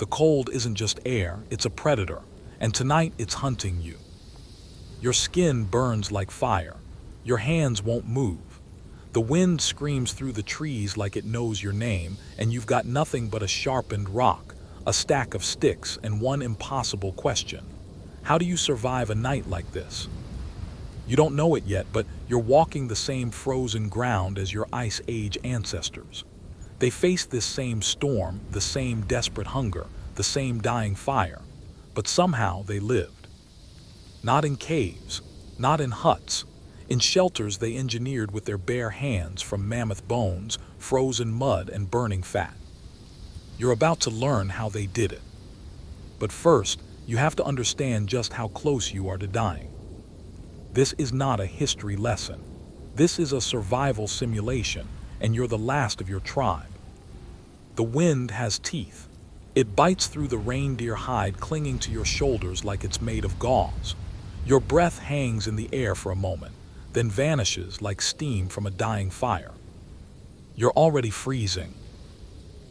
The cold isn't just air, it's a predator, and tonight it's hunting you. Your skin burns like fire. Your hands won't move. The wind screams through the trees like it knows your name, and you've got nothing but a sharpened rock, a stack of sticks, and one impossible question. How do you survive a night like this? You don't know it yet, but you're walking the same frozen ground as your Ice Age ancestors. They faced this same storm, the same desperate hunger, the same dying fire, but somehow they lived. Not in caves, not in huts, in shelters they engineered with their bare hands from mammoth bones, frozen mud, and burning fat. You're about to learn how they did it. But first, you have to understand just how close you are to dying. This is not a history lesson. This is a survival simulation, and you're the last of your tribe. The wind has teeth. It bites through the reindeer hide clinging to your shoulders like it's made of gauze. Your breath hangs in the air for a moment, then vanishes like steam from a dying fire. You're already freezing.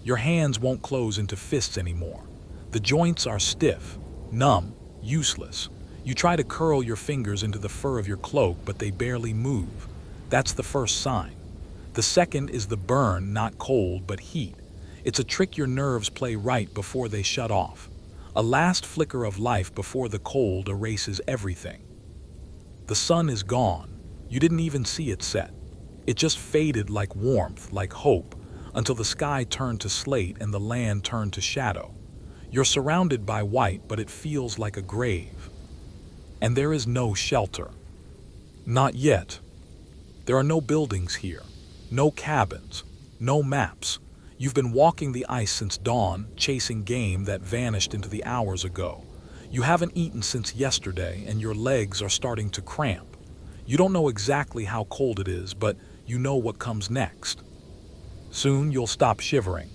Your hands won't close into fists anymore. The joints are stiff, numb, useless. You try to curl your fingers into the fur of your cloak, but they barely move. That's the first sign. The second is the burn, not cold, but heat. It's a trick your nerves play right before they shut off. A last flicker of life before the cold erases everything. The sun is gone. You didn't even see it set. It just faded like warmth, like hope, until the sky turned to slate and the land turned to shadow. You're surrounded by white, but it feels like a grave. And there is no shelter. Not yet. There are no buildings here, no cabins, no maps. You've been walking the ice since dawn, chasing game that vanished into the hours ago. You haven't eaten since yesterday, and your legs are starting to cramp. You don't know exactly how cold it is, but you know what comes next. Soon you'll stop shivering,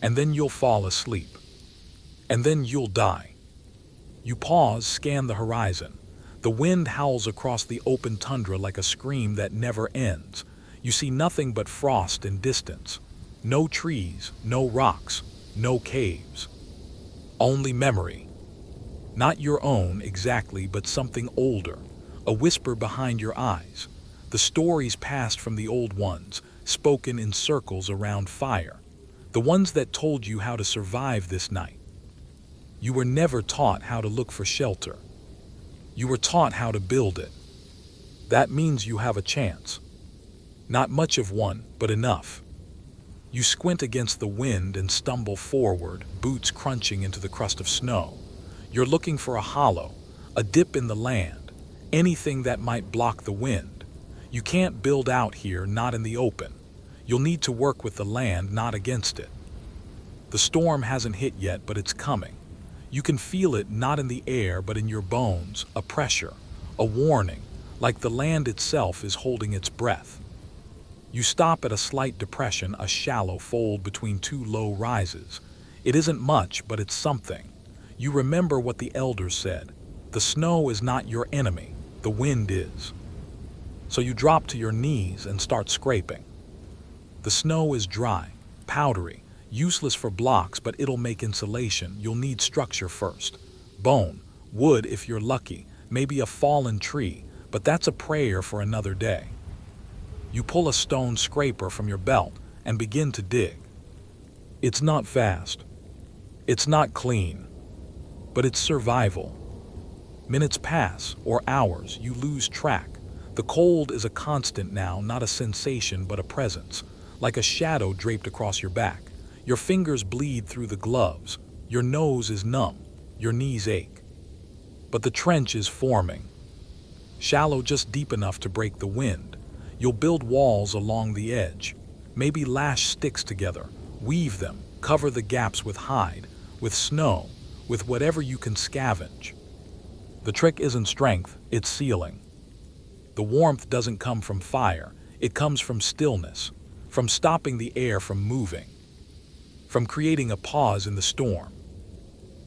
and then you'll fall asleep, and then you'll die. You pause, scan the horizon. The wind howls across the open tundra like a scream that never ends. You see nothing but frost and distance. No trees, no rocks, no caves. Only memory. Not your own exactly, but something older. A whisper behind your eyes. The stories passed from the old ones, spoken in circles around fire. The ones that told you how to survive this night. You were never taught how to look for shelter. You were taught how to build it. That means you have a chance. Not much of one, but enough. You squint against the wind and stumble forward, boots crunching into the crust of snow. You're looking for a hollow, a dip in the land, anything that might block the wind. You can't build out here, not in the open. You'll need to work with the land, not against it. The storm hasn't hit yet, but it's coming. You can feel it not in the air, but in your bones, a pressure, a warning, like the land itself is holding its breath. You stop at a slight depression, a shallow fold between two low rises. It isn't much, but it's something. You remember what the elders said. The snow is not your enemy, the wind is. So you drop to your knees and start scraping. The snow is dry, powdery, useless for blocks, but it'll make insulation. You'll need structure first. Bone, wood if you're lucky, maybe a fallen tree, but that's a prayer for another day. You pull a stone scraper from your belt and begin to dig. It's not fast. It's not clean. But it's survival. Minutes pass, or hours, you lose track. The cold is a constant now, not a sensation but a presence, like a shadow draped across your back. Your fingers bleed through the gloves. Your nose is numb. Your knees ache. But the trench is forming. Shallow, just deep enough to break the wind. You'll build walls along the edge. Maybe lash sticks together, weave them, cover the gaps with hide, with snow, with whatever you can scavenge. The trick isn't strength, it's sealing. The warmth doesn't come from fire, it comes from stillness, from stopping the air from moving, from creating a pause in the storm.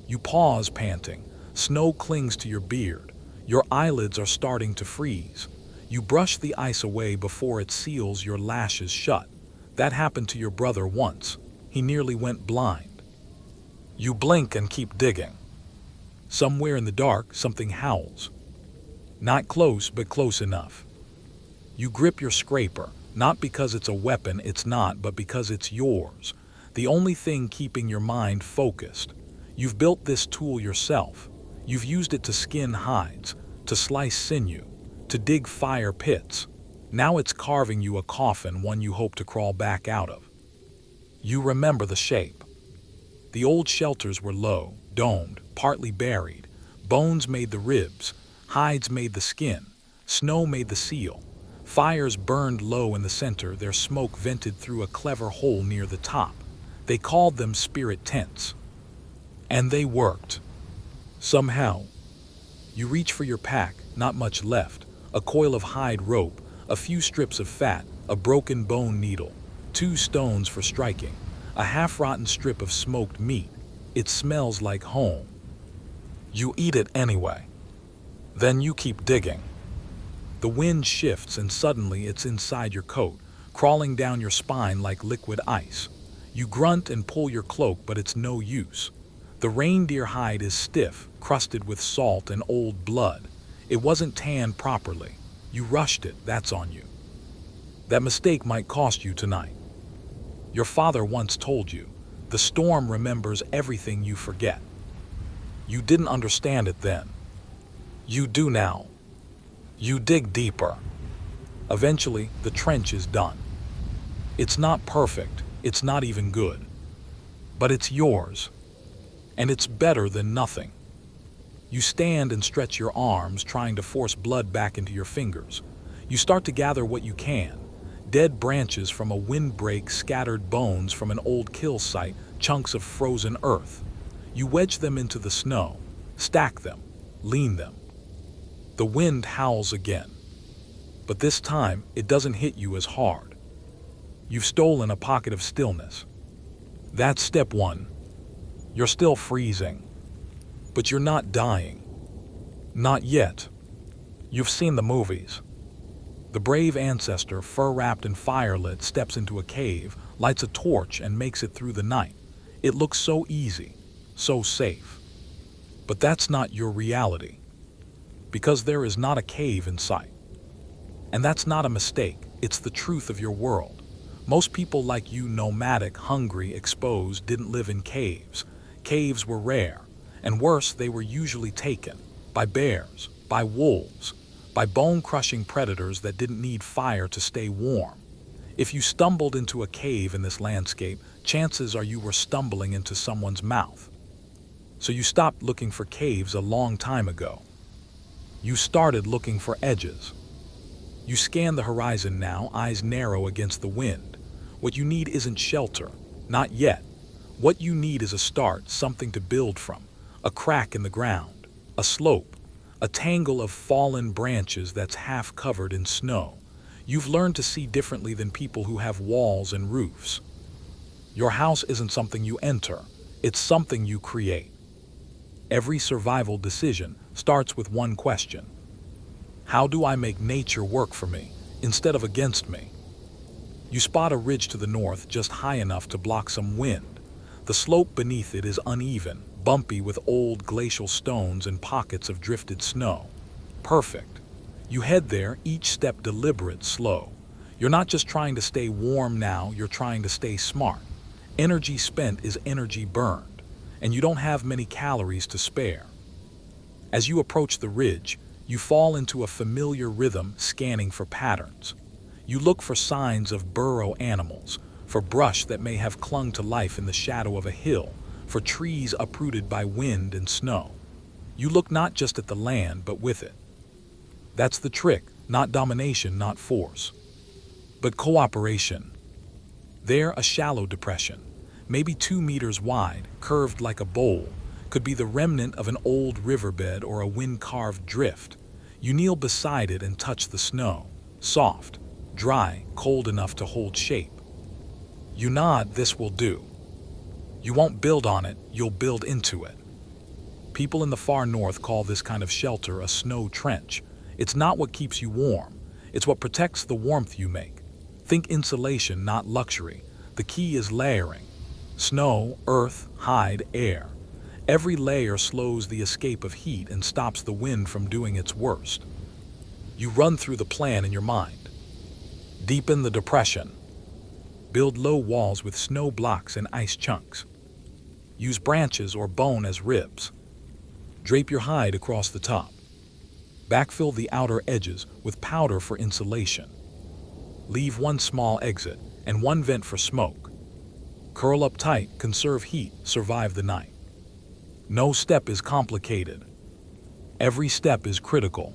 You pause, panting. Snow clings to your beard. Your eyelids are starting to freeze. You brush the ice away before it seals your lashes shut. That happened to your brother once. He nearly went blind. You blink and keep digging. Somewhere in the dark, something howls. Not close, but close enough. You grip your scraper, not because it's a weapon, it's not, but because it's yours. The only thing keeping your mind focused. You've built this tool yourself. You've used it to skin hides, to slice sinew, to dig fire pits. Now it's carving you a coffin, one you hope to crawl back out of. You remember the shape. The old shelters were low, domed, partly buried. Bones made the ribs, hides made the skin, snow made the seal. Fires burned low in the center, their smoke vented through a clever hole near the top. They called them spirit tents. And they worked. Somehow. You reach for your pack, not much left. A coil of hide rope, a few strips of fat, a broken bone needle, 2 stones for striking, a half-rotten strip of smoked meat. It smells like home. You eat it anyway. Then you keep digging. The wind shifts and suddenly it's inside your coat, crawling down your spine like liquid ice. You grunt and pull your cloak, but it's no use. The reindeer hide is stiff, crusted with salt and old blood. It wasn't tanned properly. You rushed it, that's on you. That mistake might cost you tonight. Your father once told you, the storm remembers everything you forget. You didn't understand it then. You do now. You dig deeper. Eventually, the trench is done. It's not perfect, it's not even good. But it's yours. And it's better than nothing. You stand and stretch your arms, trying to force blood back into your fingers. You start to gather what you can. Dead branches from a windbreak, scattered bones from an old kill site, chunks of frozen earth. You wedge them into the snow, stack them, lean them. The wind howls again. But this time, it doesn't hit you as hard. You've stolen a pocket of stillness. That's step 1. You're still freezing. But you're not dying. Not yet. You've seen the movies. The brave ancestor, fur-wrapped and fire-lit, steps into a cave, lights a torch, and makes it through the night. It looks so easy, so safe. But that's not your reality. Because there is not a cave in sight. And that's not a mistake, it's the truth of your world. Most people like you, nomadic, hungry, exposed, didn't live in caves. Caves were rare, and worse, they were usually taken by bears, by wolves, by bone-crushing predators that didn't need fire to stay warm. If you stumbled into a cave in this landscape, chances are you were stumbling into someone's mouth. So you stopped looking for caves a long time ago. You started looking for edges. You scan the horizon now, eyes narrow against the wind. What you need isn't shelter, not yet. What you need is a start, something to build from, a crack in the ground, a slope, a tangle of fallen branches that's half covered in snow. You've learned to see differently than people who have walls and roofs. Your house isn't something you enter, it's something you create. Every survival decision starts with one question. How do I make nature work for me, instead of against me? You spot a ridge to the north just high enough to block some wind. The slope beneath it is uneven, bumpy with old glacial stones and pockets of drifted snow. Perfect. You head there, each step deliberate, slow. You're not just trying to stay warm now, you're trying to stay smart. Energy spent is energy burned, and you don't have many calories to spare. As you approach the ridge, you fall into a familiar rhythm, scanning for patterns. You look for signs of burrow animals, for brush that may have clung to life in the shadow of a hill, for trees uprooted by wind and snow. You look not just at the land, but with it. That's the trick, not domination, not force, but cooperation. There, a shallow depression, maybe 2 meters wide, curved like a bowl, could be the remnant of an old riverbed or a wind-carved drift. You kneel beside it and touch the snow, soft, dry, cold enough to hold shape. You nod, this will do. You won't build on it, you'll build into it. People in the far north call this kind of shelter a snow trench. It's not what keeps you warm, it's what protects the warmth you make. Think insulation, not luxury. The key is layering. Snow, earth, hide, air. Every layer slows the escape of heat and stops the wind from doing its worst. You run through the plan in your mind. Deepen the depression. Build low walls with snow blocks and ice chunks. Use branches or bone as ribs. Drape your hide across the top. Backfill the outer edges with powder for insulation. Leave one small exit and one vent for smoke. Curl up tight, conserve heat, survive the night. No step is complicated. Every step is critical.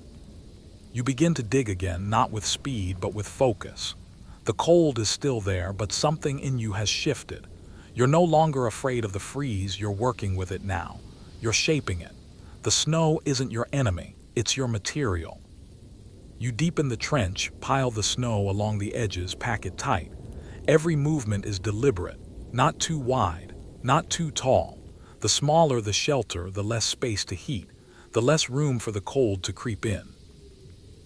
You begin to dig again, not with speed, but with focus. The cold is still there, but something in you has shifted. You're no longer afraid of the freeze, you're working with it now. You're shaping it. The snow isn't your enemy, it's your material. You deepen the trench, pile the snow along the edges, pack it tight. Every movement is deliberate, not too wide, not too tall. The smaller the shelter, the less space to heat, the less room for the cold to creep in.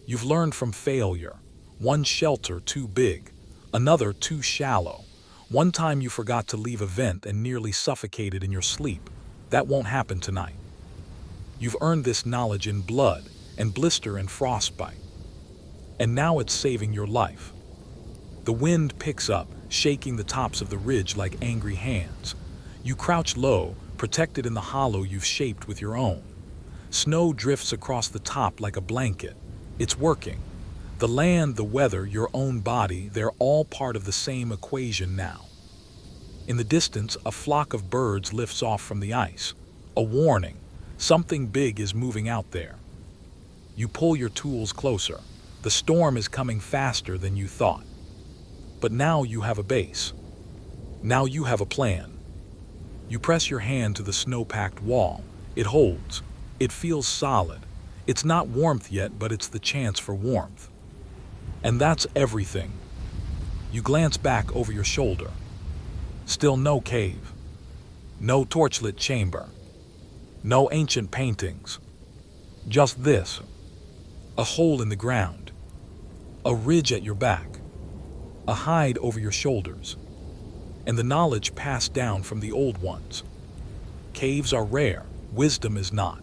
You've learned from failure. One shelter too big, another too shallow. One time you forgot to leave a vent and nearly suffocated in your sleep. That won't happen tonight. You've earned this knowledge in blood and blister and frostbite. And now it's saving your life. The wind picks up, shaking the tops of the ridge like angry hands. You crouch low, protected in the hollow you've shaped with your own. Snow drifts across the top like a blanket. It's working. The land, the weather, your own body, they're all part of the same equation now. In the distance, a flock of birds lifts off from the ice. A warning. Something big is moving out there. You pull your tools closer. The storm is coming faster than you thought. But now you have a base. Now you have a plan. You press your hand to the snow-packed wall. It holds. It feels solid. It's not warmth yet, but it's the chance for warmth. And that's everything. You glance back over your shoulder. Still no cave. No torchlit chamber. No ancient paintings. Just this. A hole in the ground. A ridge at your back. A hide over your shoulders. And the knowledge passed down from the old ones. Caves are rare. Wisdom is not.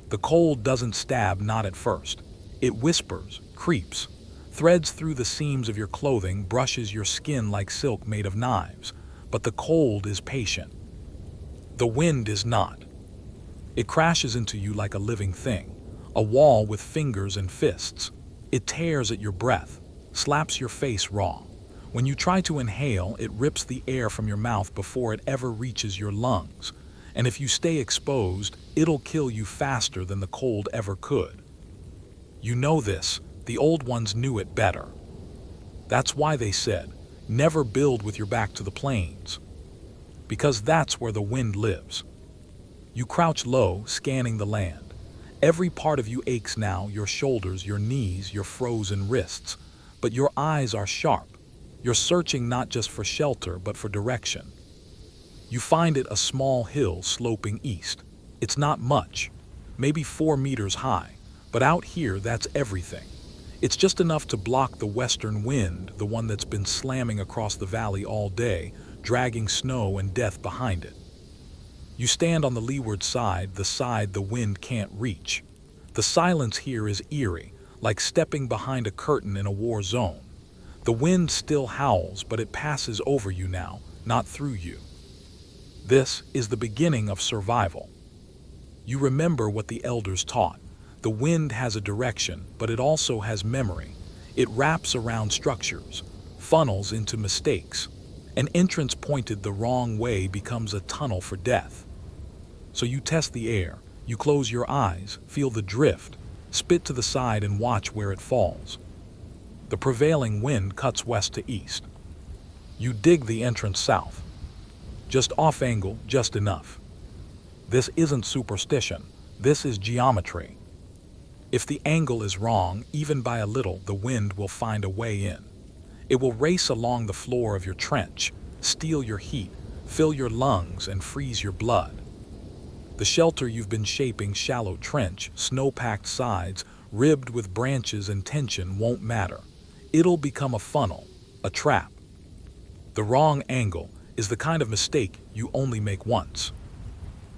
The cold doesn't stab, not at first. It whispers, creeps, threads through the seams of your clothing, brushes your skin like silk made of knives. But the cold is patient. The wind is not. It crashes into you like a living thing, a wall with fingers and fists. It tears at your breath, slaps your face raw. When you try to inhale, it rips the air from your mouth before it ever reaches your lungs. And if you stay exposed, it'll kill you faster than the cold ever could. You know this. The old ones knew it better. That's why they said, never build with your back to the plains. Because that's where the wind lives. You crouch low, scanning the land. Every part of you aches now, your shoulders, your knees, your frozen wrists. But your eyes are sharp. You're searching not just for shelter, but for direction. You find it a small hill sloping east. It's not much, maybe 4 meters high, but out here that's everything. It's just enough to block the western wind, the one that's been slamming across the valley all day, dragging snow and death behind it. You stand on the leeward side, the side the wind can't reach. The silence here is eerie, like stepping behind a curtain in a war zone. The wind still howls, but it passes over you now, not through you. This is the beginning of survival. You remember what the elders taught. The wind has a direction, but it also has memory. It wraps around structures, funnels into mistakes. An entrance pointed the wrong way becomes a tunnel for death. So you test the air, you close your eyes, feel the drift, spit to the side and watch where it falls. The prevailing wind cuts west to east. You dig the entrance south. Just off angle, just enough. This isn't superstition, this is geometry. If the angle is wrong, even by a little, the wind will find a way in. It will race along the floor of your trench, steal your heat, fill your lungs, and freeze your blood. The shelter you've been shaping, shallow trench, snow-packed sides, ribbed with branches and tension, won't matter. It'll become a funnel, a trap. The wrong angle, is the kind of mistake you only make once.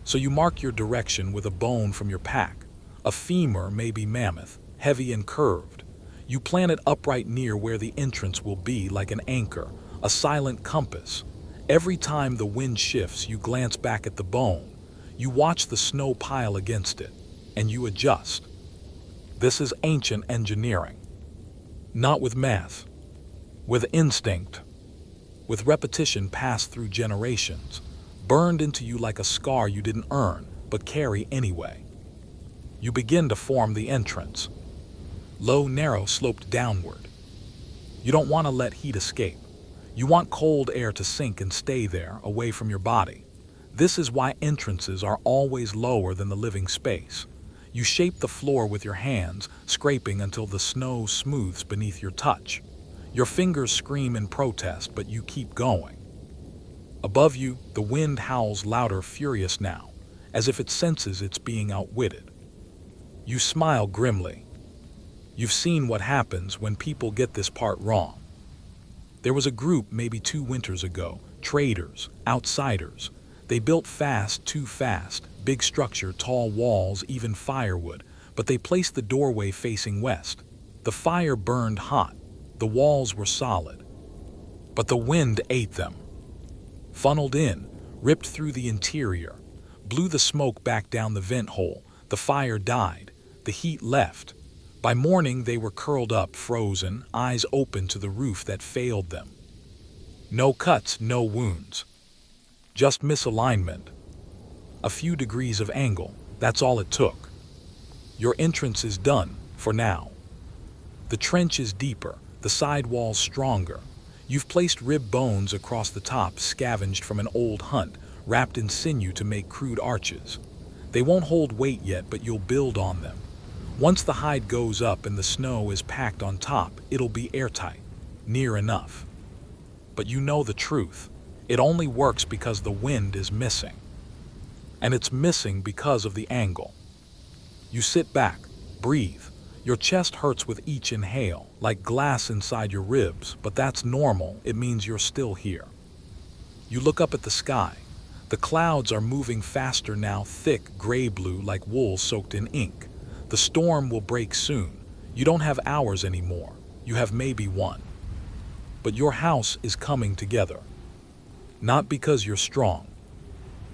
So you mark your direction with a bone from your pack, a femur, maybe mammoth, heavy and curved. You plant it upright near where the entrance will be, like an anchor, a silent compass. Every time the wind shifts, you glance back at the bone. You watch the snow pile against it, and you adjust. This is ancient engineering. Not with math, with instinct, with repetition passed through generations, burned into you like a scar you didn't earn, but carry anyway. You begin to form the entrance. Low, narrow, sloped downward. You don't want to let heat escape. You want cold air to sink and stay there, away from your body. This is why entrances are always lower than the living space. You shape the floor with your hands, scraping until the snow smooths beneath your touch. Your fingers scream in protest, but you keep going. Above you, the wind howls louder, furious now, as if it senses it's being outwitted. You smile grimly. You've seen what happens when people get this part wrong. There was a group maybe 2 winters ago, traders, outsiders. They built fast, too fast, big structure, tall walls, even firewood, but they placed the doorway facing west. The fire burned hot. The walls were solid. But the wind ate them. Funneled in, ripped through the interior, blew the smoke back down the vent hole. The fire died. The heat left. By morning, they were curled up, frozen, eyes open to the roof that failed them. No cuts, no wounds. Just misalignment. A few degrees of angle, that's all it took. Your entrance is done, for now. The trench is deeper, the side walls stronger. You've placed rib bones across the top, scavenged from an old hunt, wrapped in sinew to make crude arches. They won't hold weight yet, but you'll build on them. Once the hide goes up and the snow is packed on top, it'll be airtight, near enough. But you know the truth. It only works because the wind is missing. And it's missing because of the angle. You sit back, breathe. Your chest hurts with each inhale, like glass inside your ribs, but that's normal. It means you're still here. You look up at the sky. The clouds are moving faster now, thick, gray-blue, like wool soaked in ink. The storm will break soon. You don't have hours anymore. You have maybe one. But your house is coming together. Not because you're strong.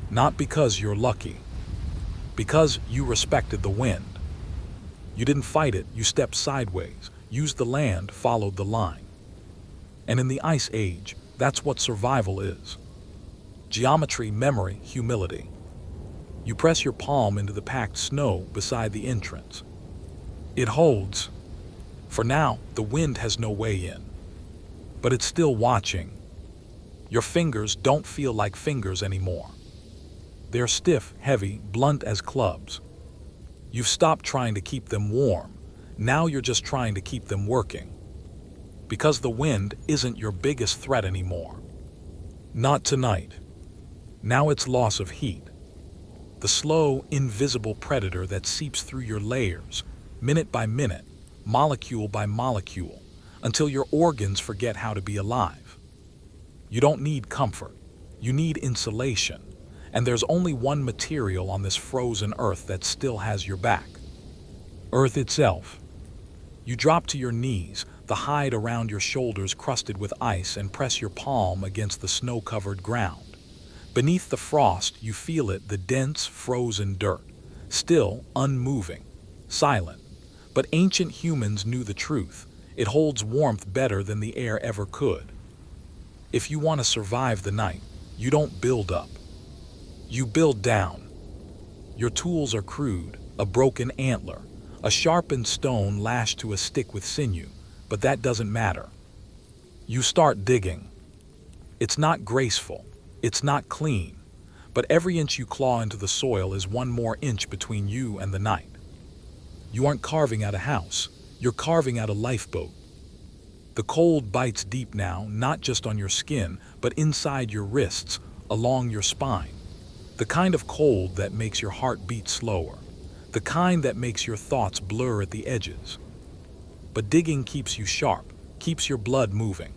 Not because you're lucky. Because you respected the wind. You didn't fight it, you stepped sideways, used the land, followed the line. And in the Ice Age, that's what survival is. Geometry, memory, humility. You press your palm into the packed snow beside the entrance. It holds. For now, the wind has no way in. But it's still watching. Your fingers don't feel like fingers anymore. They're stiff, heavy, blunt as clubs. You've stopped trying to keep them warm. Now you're just trying to keep them working. Because the wind isn't your biggest threat anymore. Not tonight. Now it's loss of heat. The slow, invisible predator that seeps through your layers, minute by minute, molecule by molecule, until your organs forget how to be alive. You don't need comfort. You need insulation. And there's only one material on this frozen earth that still has your back. Earth itself. You drop to your knees, the hide around your shoulders crusted with ice, and press your palm against the snow-covered ground. Beneath the frost, you feel it, the dense, frozen dirt. Still, unmoving, silent. But ancient humans knew the truth. It holds warmth better than the air ever could. If you want to survive the night, you don't build up. You build down. Your tools are crude, a broken antler, a sharpened stone lashed to a stick with sinew, but that doesn't matter. You start digging. It's not graceful, it's not clean, but every inch you claw into the soil is one more inch between you and the night. You aren't carving out a house, you're carving out a lifeboat. The cold bites deep now, not just on your skin, but inside your wrists, along your spine. The kind of cold that makes your heart beat slower. The kind that makes your thoughts blur at the edges. But digging keeps you sharp, keeps your blood moving.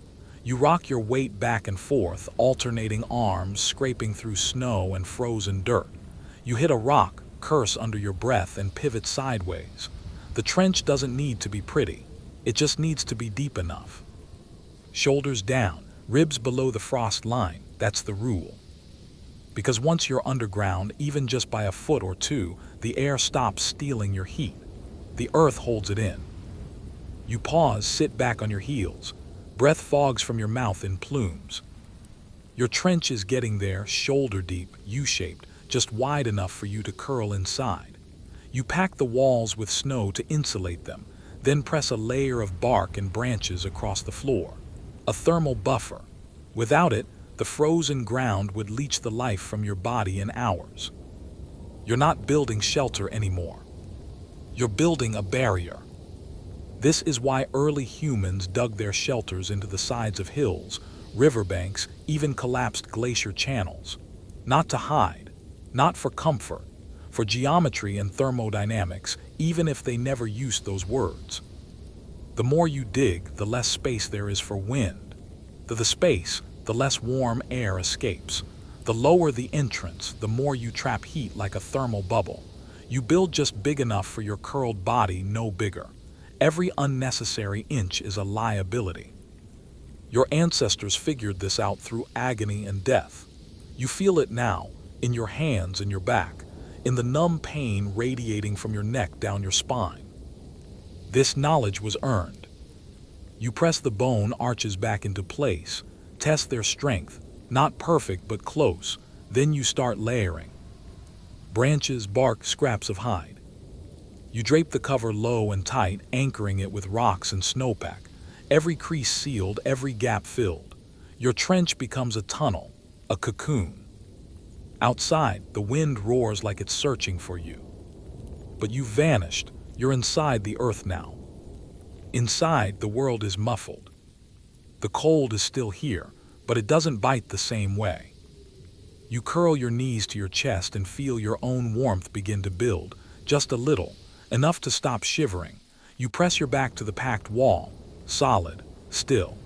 You rock your weight back and forth, alternating arms scraping through snow and frozen dirt. You hit a rock, curse under your breath, and pivot sideways. The trench doesn't need to be pretty. It just needs to be deep enough. Shoulders down, ribs below the frost line, that's the rule. Because once you're underground, even just by a foot or two, the air stops stealing your heat. The earth holds it in. You pause, sit back on your heels. Breath fogs from your mouth in plumes. Your trench is getting there, shoulder deep, U-shaped, just wide enough for you to curl inside. You pack the walls with snow to insulate them, then press a layer of bark and branches across the floor. A thermal buffer. Without it, the frozen ground would leach the life from your body in hours. You're not building shelter anymore. You're building a barrier. This is why early humans dug their shelters into the sides of hills, riverbanks, even collapsed glacier channels. Not to hide, not for comfort, for geometry and thermodynamics, even if they never used those words. The more you dig, the less space there is for wind. The space, the less warm air escapes. The lower the entrance, the more you trap heat like a thermal bubble. You build just big enough for your curled body, no bigger. Every unnecessary inch is a liability. Your ancestors figured this out through agony and death. You feel it now, in your hands and your back, in the numb pain radiating from your neck down your spine. This knowledge was earned. You press the bone arches back into place, test their strength, not perfect but close, then you start layering. Branches, bark, scraps of hide. You drape the cover low and tight, anchoring it with rocks and snowpack, every crease sealed, every gap filled. Your trench becomes a tunnel, a cocoon. Outside, the wind roars like it's searching for you. But you've vanished, you're inside the earth now. Inside, the world is muffled. The cold is still here, but it doesn't bite the same way. You curl your knees to your chest and feel your own warmth begin to build, just a little, enough to stop shivering. You press your back to the packed wall, solid, still.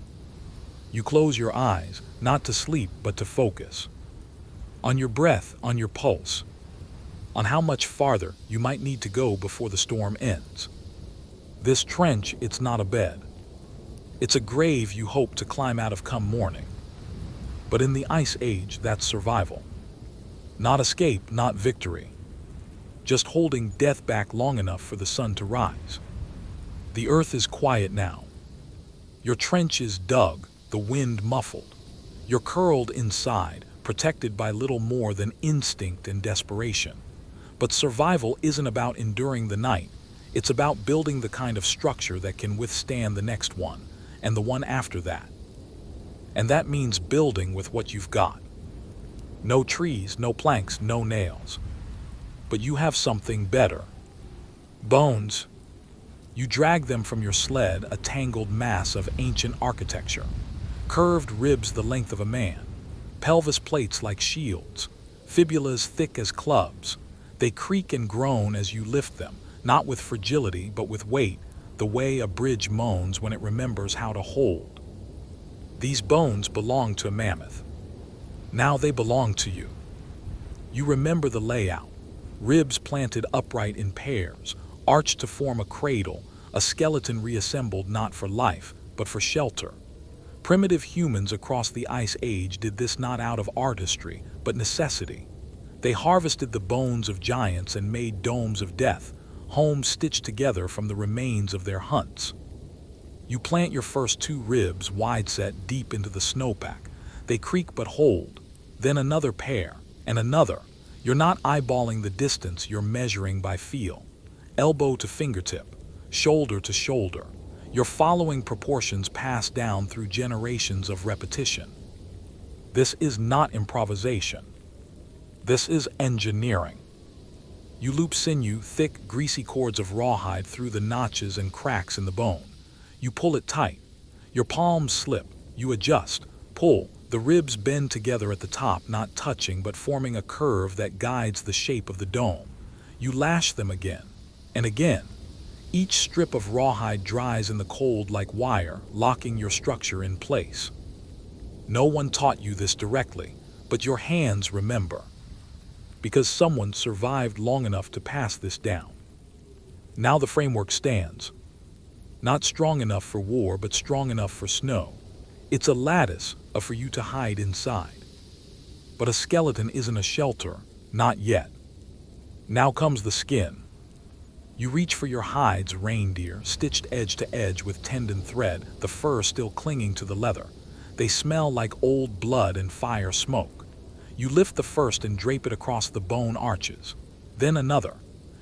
You close your eyes, not to sleep but to focus. On your breath, on your pulse, on how much farther you might need to go before the storm ends. This trench, it's not a bed. It's a grave you hope to climb out of come morning. But in the Ice Age, that's survival. Not escape, not victory. Just holding death back long enough for the sun to rise. The earth is quiet now. Your trench is dug, the wind muffled. You're curled inside, protected by little more than instinct and desperation. But survival isn't about enduring the night. It's about building the kind of structure that can withstand the next one, and the one after that. And that means building with what you've got. No trees, no planks, no nails. But you have something better. Bones. You drag them from your sled, a tangled mass of ancient architecture. Curved ribs the length of a man. Pelvis plates like shields. Fibulas thick as clubs. They creak and groan as you lift them, not with fragility but with weight, the way a bridge moans when it remembers how to hold. These bones belong to a mammoth. Now they belong to you. You remember the layout. Ribs planted upright in pairs, arched to form a cradle, a skeleton reassembled not for life, but for shelter. Primitive humans across the Ice Age did this not out of artistry, but necessity. They harvested the bones of giants and made domes of death, homes stitched together from the remains of their hunts. You plant your first 2 ribs wide set deep into the snowpack. They creak but hold. Then another pair, and another. You're not eyeballing the distance, you're measuring by feel. Elbow to fingertip, shoulder to shoulder. You're following proportions passed down through generations of repetition. This is not improvisation. This is engineering. You loop sinew, thick, greasy cords of rawhide through the notches and cracks in the bone. You pull it tight. Your palms slip. You adjust, pull. The ribs bend together at the top, not touching but forming a curve that guides the shape of the dome. You lash them again and again. Each strip of rawhide dries in the cold like wire, locking your structure in place. No one taught you this directly, but your hands remember. Because someone survived long enough to pass this down. Now the framework stands. Not strong enough for war, but strong enough for snow. It's a lattice for you to hide inside. But a skeleton isn't a shelter, not yet. Now comes the skin. You reach for your hides, reindeer, stitched edge to edge with tendon thread, the fur still clinging to the leather. They smell like old blood and fire smoke. You lift the first and drape it across the bone arches. Then another.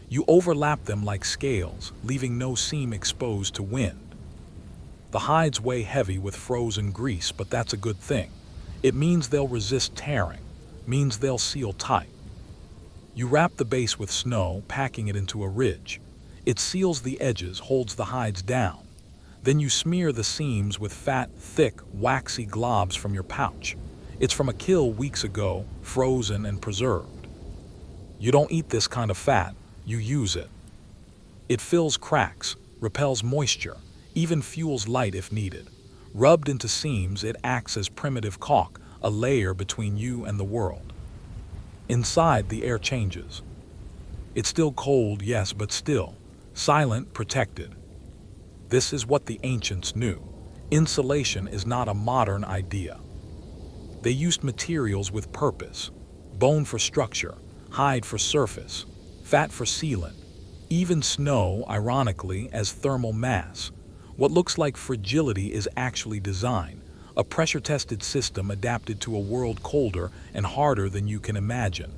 You overlap them like scales, leaving no seam exposed to wind. The hides weigh heavy with frozen grease, but that's a good thing. It means they'll resist tearing, means they'll seal tight. You wrap the base with snow, packing it into a ridge. It seals the edges, holds the hides down. Then you smear the seams with fat, thick, waxy globs from your pouch. It's from a kill weeks ago, frozen and preserved. You don't eat this kind of fat, you use it. It fills cracks, repels moisture, even fuels light if needed. Rubbed into seams, it acts as primitive caulk, a layer between you and the world. Inside, the air changes. It's still cold, yes, but still. Silent, protected. This is what the ancients knew. Insulation is not a modern idea. They used materials with purpose. Bone for structure, hide for surface, fat for sealant. Even snow, ironically, as thermal mass. What looks like fragility is actually design, a pressure-tested system adapted to a world colder and harder than you can imagine.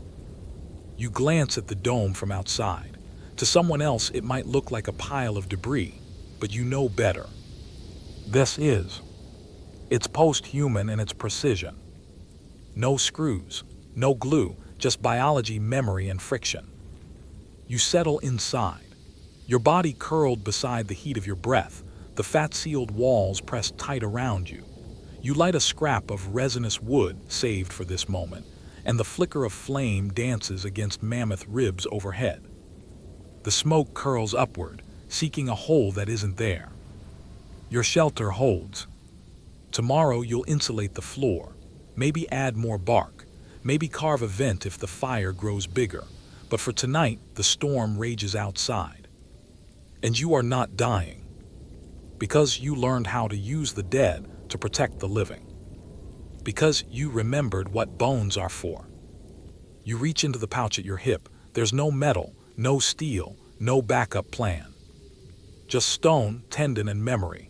You glance at the dome from outside. To someone else, it might look like a pile of debris, but you know better. This is. It's post-human in its precision. No screws, no glue, just biology, memory, and friction. You settle inside. Your body curled beside the heat of your breath, the fat-sealed walls pressed tight around you. You light a scrap of resinous wood saved for this moment, and the flicker of flame dances against mammoth ribs overhead. The smoke curls upward, seeking a hole that isn't there. Your shelter holds. Tomorrow you'll insulate the floor, maybe add more bark, maybe carve a vent if the fire grows bigger. But for tonight, the storm rages outside. And you are not dying. Because you learned how to use the dead to protect the living. Because you remembered what bones are for. You reach into the pouch at your hip. There's no metal, no steel, no backup plan. Just stone, tendon, and memory.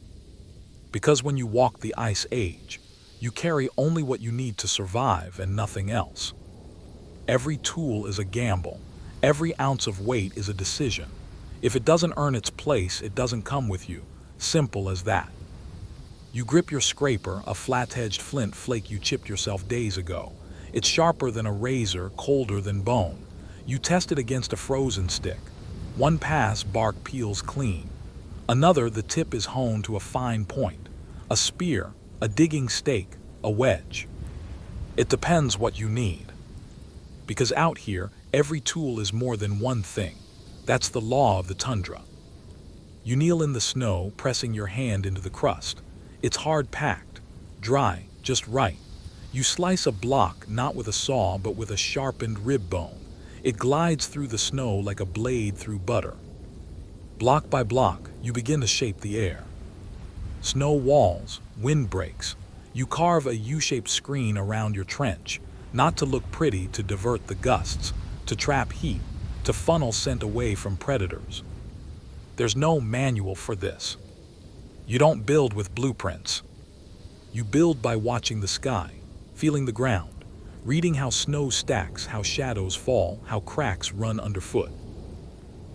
Because when you walk the ice age, you carry only what you need to survive and nothing else. Every tool is a gamble. Every ounce of weight is a decision. If it doesn't earn its place, it doesn't come with you. Simple as that. You grip your scraper, a flat-edged flint flake you chipped yourself days ago. It's sharper than a razor, colder than bone. You test it against a frozen stick. One pass, bark peels clean. Another, the tip is honed to a fine point. A spear, a digging stake, a wedge. It depends what you need. Because out here, every tool is more than one thing. That's the law of the tundra. You kneel in the snow, pressing your hand into the crust. It's hard-packed, dry, just right. You slice a block, not with a saw, but with a sharpened rib bone. It glides through the snow like a blade through butter. Block by block, you begin to shape the air. Snow walls, windbreaks. You carve a U-shaped screen around your trench, not to look pretty, to divert the gusts, to trap heat, to funnel scent away from predators. There's no manual for this. You don't build with blueprints. You build by watching the sky, feeling the ground, reading how snow stacks, how shadows fall, how cracks run underfoot.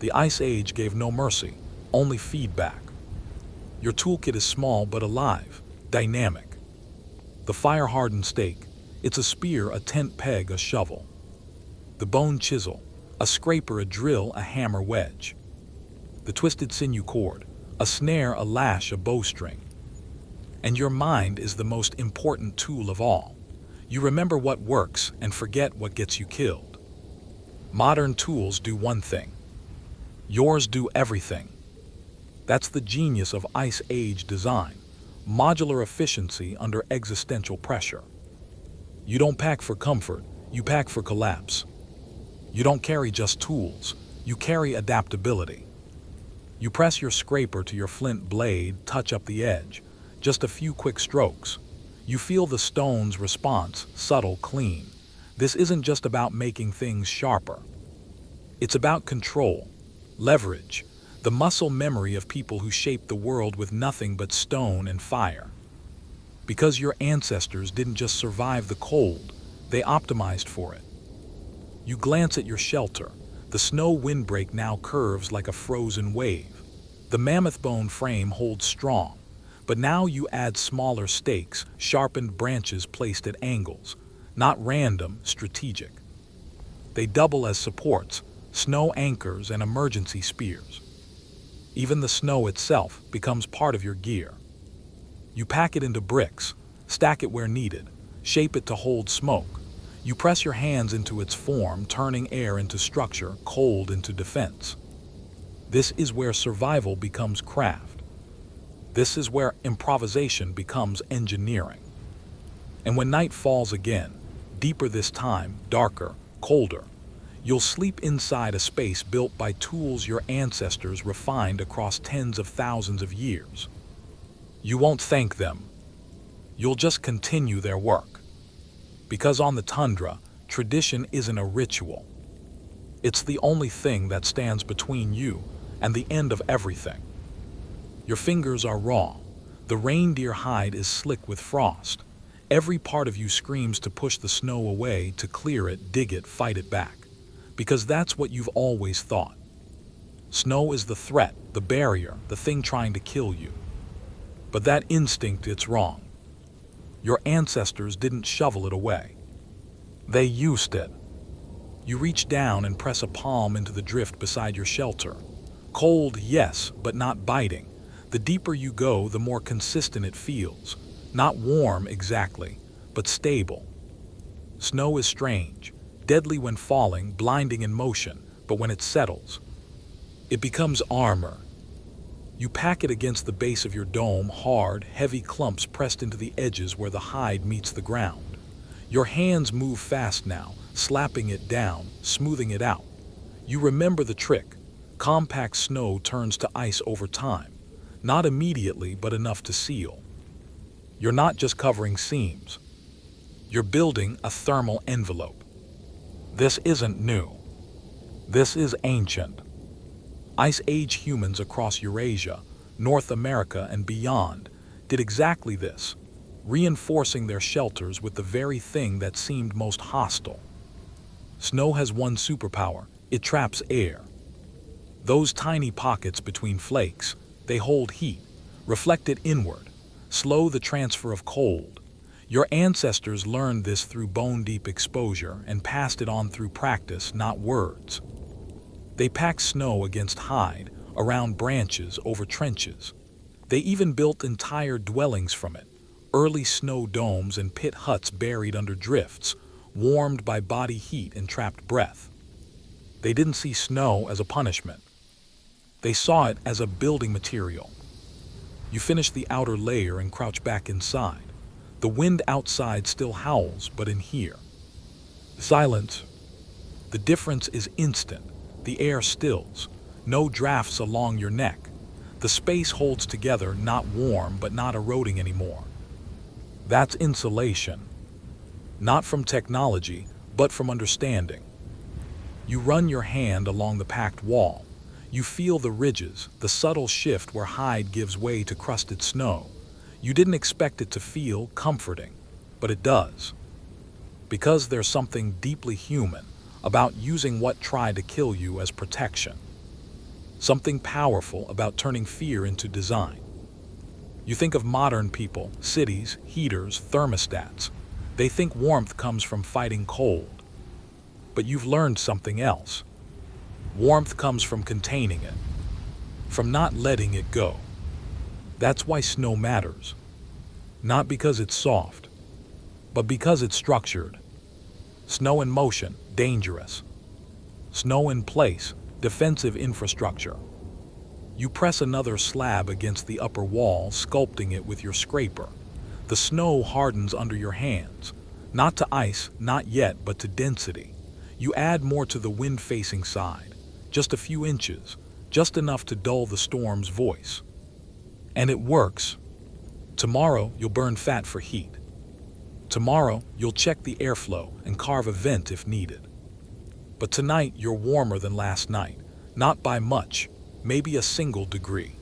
The Ice Age gave no mercy, only feedback. Your toolkit is small but alive, dynamic. The fire-hardened stake, it's a spear, a tent peg, a shovel. The bone chisel, a scraper, a drill, a hammer, wedge. The twisted sinew cord, a snare, a lash, a bowstring. And your mind is the most important tool of all. You remember what works and forget what gets you killed. Modern tools do one thing. Yours do everything. That's the genius of Ice Age design. modular efficiency under existential pressure. You don't pack for comfort, you pack for collapse. You don't carry just tools, you carry adaptability. You press your scraper to your flint blade, touch up the edge, just a few quick strokes. You feel the stone's response, subtle, clean. This isn't just about making things sharper. It's about control, leverage, the muscle memory of people who shaped the world with nothing but stone and fire. Because your ancestors didn't just survive the cold, they optimized for it. You glance at your shelter. The snow windbreak now curves like a frozen wave. The mammoth bone frame holds strong, but now you add smaller stakes, sharpened branches placed at angles, not random, strategic. They double as supports, snow anchors and emergency spears. Even the snow itself becomes part of your gear. You pack it into bricks, stack it where needed, shape it to hold smoke. You press your hands into its form, turning air into structure, cold into defense. This is where survival becomes craft. This is where improvisation becomes engineering. And when night falls again, deeper this time, darker, colder, you'll sleep inside a space built by tools your ancestors refined across tens of thousands of years. You won't thank them. You'll just continue their work. Because on the tundra, tradition isn't a ritual. It's the only thing that stands between you and the end of everything. Your fingers are raw. The reindeer hide is slick with frost. Every part of you screams to push the snow away, to clear it, dig it, fight it back. Because that's what you've always thought. Snow is the threat, the barrier, the thing trying to kill you. But that instinct, it's wrong. Your ancestors didn't shovel it away. They used it. You reach down and press a palm into the drift beside your shelter. Cold, yes, but not biting. The deeper you go, the more consistent it feels. Not warm exactly, but stable. Snow is strange, deadly when falling, blinding in motion, but when it settles, it becomes armor. You pack it against the base of your dome, hard, heavy clumps pressed into the edges where the hide meets the ground. Your hands move fast now, slapping it down, smoothing it out. You remember the trick. Compact snow turns to ice over time. Not immediately, but enough to seal. You're not just covering seams. You're building a thermal envelope. This isn't new. This is ancient. Ice Age humans across Eurasia, North America, and beyond did exactly this, reinforcing their shelters with the very thing that seemed most hostile. Snow has one superpower: it traps air. Those tiny pockets between flakes, they hold heat, reflect it inward, slow the transfer of cold. Your ancestors learned this through bone-deep exposure and passed it on through practice, not words. They packed snow against hide, around branches, over trenches. They even built entire dwellings from it, early snow domes and pit huts buried under drifts, warmed by body heat and trapped breath. They didn't see snow as a punishment. They saw it as a building material. You finish the outer layer and crouch back inside. The wind outside still howls, but in here, silence. The difference is instant. The air stills. No drafts along your neck. The space holds together, not warm, but not eroding anymore. That's insulation. Not from technology, but from understanding. You run your hand along the packed wall. You feel the ridges, the subtle shift where hide gives way to crusted snow. You didn't expect it to feel comforting, but it does. Because there's something deeply human about using what tried to kill you as protection. Something powerful about turning fear into design. You think of modern people, cities, heaters, thermostats. They think warmth comes from fighting cold. But you've learned something else. Warmth comes from containing it, from not letting it go. That's why snow matters. Not because it's soft, but because it's structured. Snow in motion, dangerous. Snow in place, defensive infrastructure. You press another slab against the upper wall, sculpting it with your scraper. The snow hardens under your hands. Not to ice, not yet, but to density. You add more to the wind-facing side. Just a few inches, just enough to dull the storm's voice. And it works. Tomorrow, you'll burn fat for heat. Tomorrow, you'll check the airflow and carve a vent if needed. But tonight, you're warmer than last night. Not by much, maybe a single degree.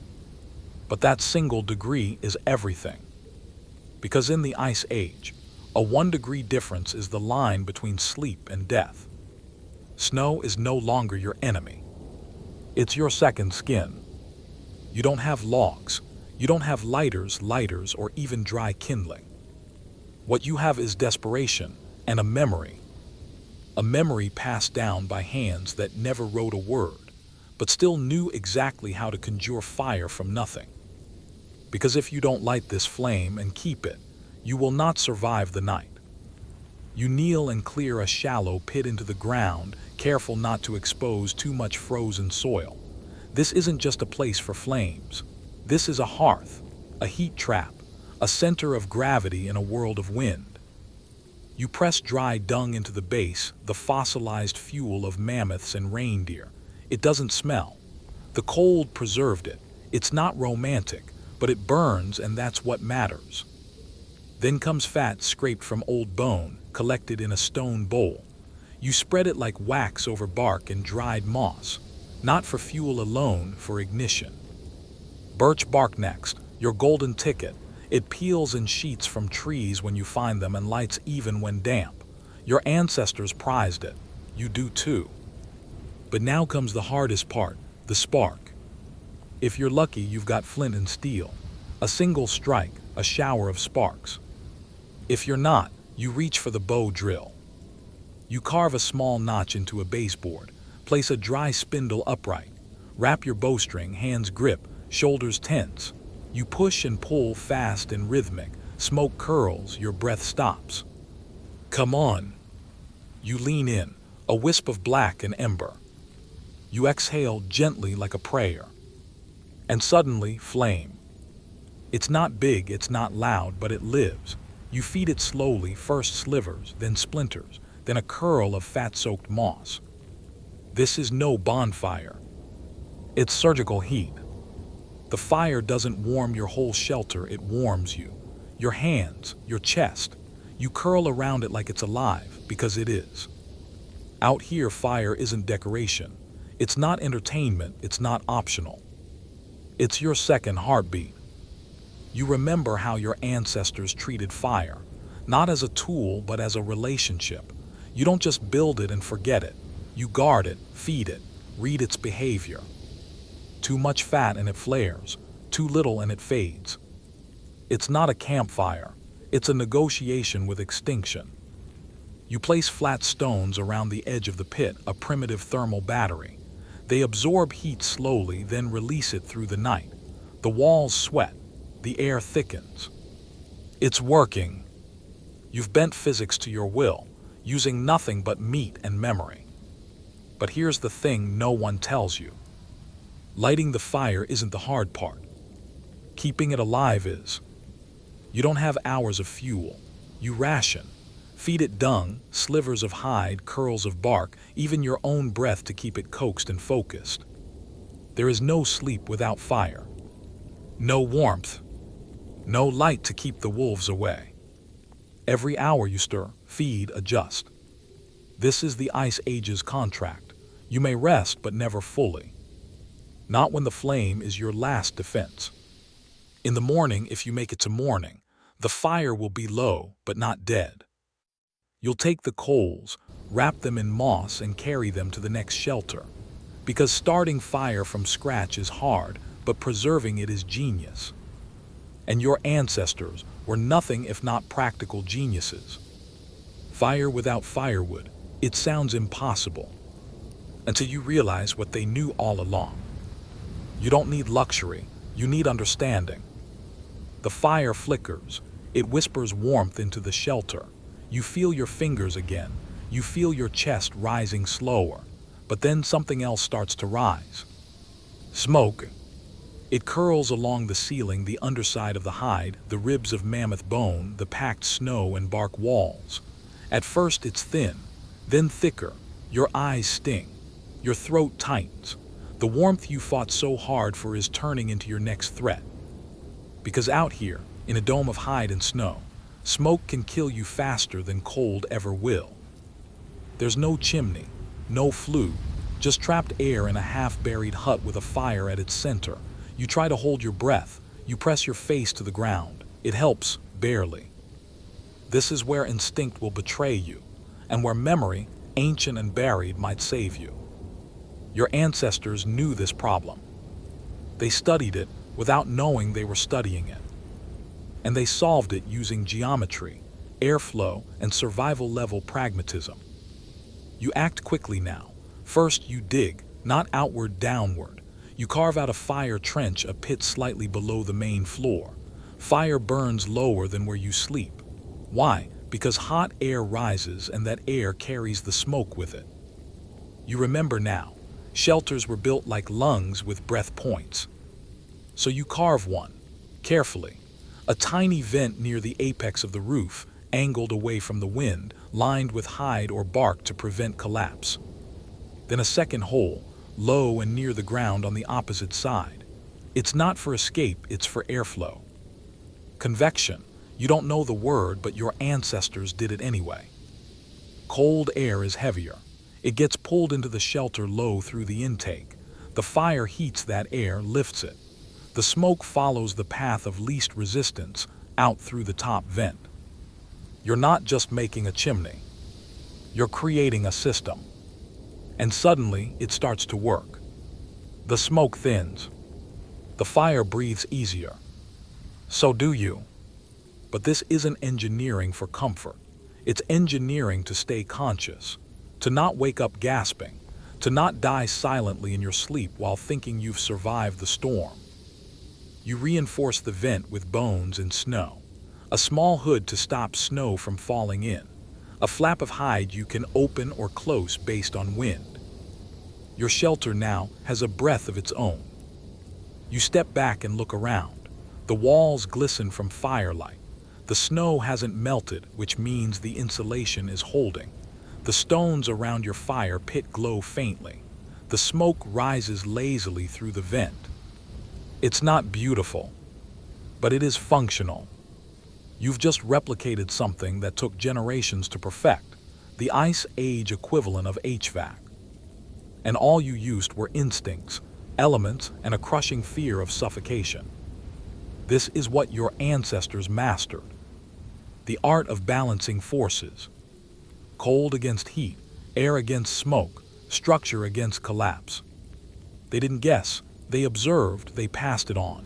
But that single degree is everything. Because in the Ice Age, a 1-degree difference is the line between sleep and death. Snow is no longer your enemy. It's your second skin. You don't have logs. You don't have lighters, or even dry kindling. What you have is desperation and a memory. A memory passed down by hands that never wrote a word, but still knew exactly how to conjure fire from nothing. Because if you don't light this flame and keep it, you will not survive the night. You kneel and clear a shallow pit into the ground, careful not to expose too much frozen soil. This isn't just a place for flames. This is a hearth, a heat trap, a center of gravity in a world of wind. You press dry dung into the base, the fossilized fuel of mammoths and reindeer. It doesn't smell. The cold preserved it. It's not romantic, but it burns, and that's what matters. Then comes fat scraped from old bone, collected in a stone bowl. You spread it like wax over bark and dried moss, not for fuel alone, for ignition. Birch bark next, your golden ticket. It peels in sheets from trees when you find them and lights even when damp. Your ancestors prized it. You do too. But now comes the hardest part, the spark. If you're lucky, you've got flint and steel. A single strike, a shower of sparks. If you're not, you reach for the bow drill. You carve a small notch into a baseboard, place a dry spindle upright, wrap your bowstring, hands grip, shoulders tense. You push and pull fast and rhythmic. Smoke curls, your breath stops. Come on. You lean in, a wisp of black and ember. You exhale gently like a prayer. And suddenly, flame. It's not big, it's not loud, but it lives. You feed it slowly, first slivers, then splinters, then a curl of fat-soaked moss. This is no bonfire. It's surgical heat. The fire doesn't warm your whole shelter, it warms you. Your hands, your chest. You curl around it like it's alive, because it is. Out here, fire isn't decoration. It's not entertainment, it's not optional. It's your second heartbeat. You remember how your ancestors treated fire, not as a tool, but as a relationship. You don't just build it and forget it. You guard it, feed it, read its behavior. Too much fat and it flares, too little and it fades. It's not a campfire, it's a negotiation with extinction. You place flat stones around the edge of the pit, a primitive thermal battery. They absorb heat slowly, then release it through the night. The walls sweat, the air thickens. It's working. You've bent physics to your will, using nothing but meat and memory. But here's the thing no one tells you. Lighting the fire isn't the hard part. Keeping it alive is. You don't have hours of fuel. You ration. Feed it dung, slivers of hide, curls of bark, even your own breath to keep it coaxed and focused. There is no sleep without fire. No warmth. No light to keep the wolves away. Every hour you stir, feed, adjust. This is the Ice Age's contract. You may rest, but never fully. Not when the flame is your last defense. In the morning, if you make it to morning, the fire will be low, but not dead. You'll take the coals, wrap them in moss, and carry them to the next shelter. Because starting fire from scratch is hard, but preserving it is genius. And your ancestors were nothing if not practical geniuses. Fire without firewood, it sounds impossible. Until you realize what they knew all along. You don't need luxury, you need understanding. The fire flickers, it whispers warmth into the shelter. You feel your fingers again, you feel your chest rising slower, but then something else starts to rise. Smoke. It curls along the ceiling, the underside of the hide, the ribs of mammoth bone, the packed snow and bark walls. At first it's thin, then thicker. Your eyes sting. Your throat tightens. The warmth you fought so hard for is turning into your next threat. Because out here, in a dome of hide and snow, smoke can kill you faster than cold ever will. There's no chimney, no flue, just trapped air in a half-buried hut with a fire at its center. You try to hold your breath. You press your face to the ground. It helps, barely. This is where instinct will betray you, and where memory, ancient and buried, might save you. Your ancestors knew this problem. They studied it without knowing they were studying it. And they solved it using geometry, airflow, and survival-level pragmatism. You act quickly now. First, you dig, not outward, downward. You carve out a fire trench, a pit slightly below the main floor. Fire burns lower than where you sleep. Why? Because hot air rises and that air carries the smoke with it. You remember now. Shelters were built like lungs with breath points. So you carve one, carefully. A tiny vent near the apex of the roof, angled away from the wind, lined with hide or bark to prevent collapse. Then a second hole, low and near the ground on the opposite side. It's not for escape, it's for airflow. Convection. You don't know the word, but your ancestors did it anyway. Cold air is heavier. It gets pulled into the shelter low through the intake. The fire heats that air, lifts it. The smoke follows the path of least resistance, out through the top vent. You're not just making a chimney. You're creating a system. And suddenly, it starts to work. The smoke thins. The fire breathes easier. So do you. But this isn't engineering for comfort. It's engineering to stay conscious, to not wake up gasping, to not die silently in your sleep while thinking you've survived the storm. You reinforce the vent with bones and snow, a small hood to stop snow from falling in, a flap of hide you can open or close based on wind. Your shelter now has a breath of its own. You step back and look around. The walls glisten from firelight. The snow hasn't melted, which means the insulation is holding. The stones around your fire pit glow faintly. The smoke rises lazily through the vent. It's not beautiful, but it is functional. You've just replicated something that took generations to perfect, the Ice Age equivalent of HVAC. And all you used were instincts, elements, and a crushing fear of suffocation. This is what your ancestors mastered. The art of balancing forces. Cold against heat, air against smoke, structure against collapse. They didn't guess, they observed, they passed it on.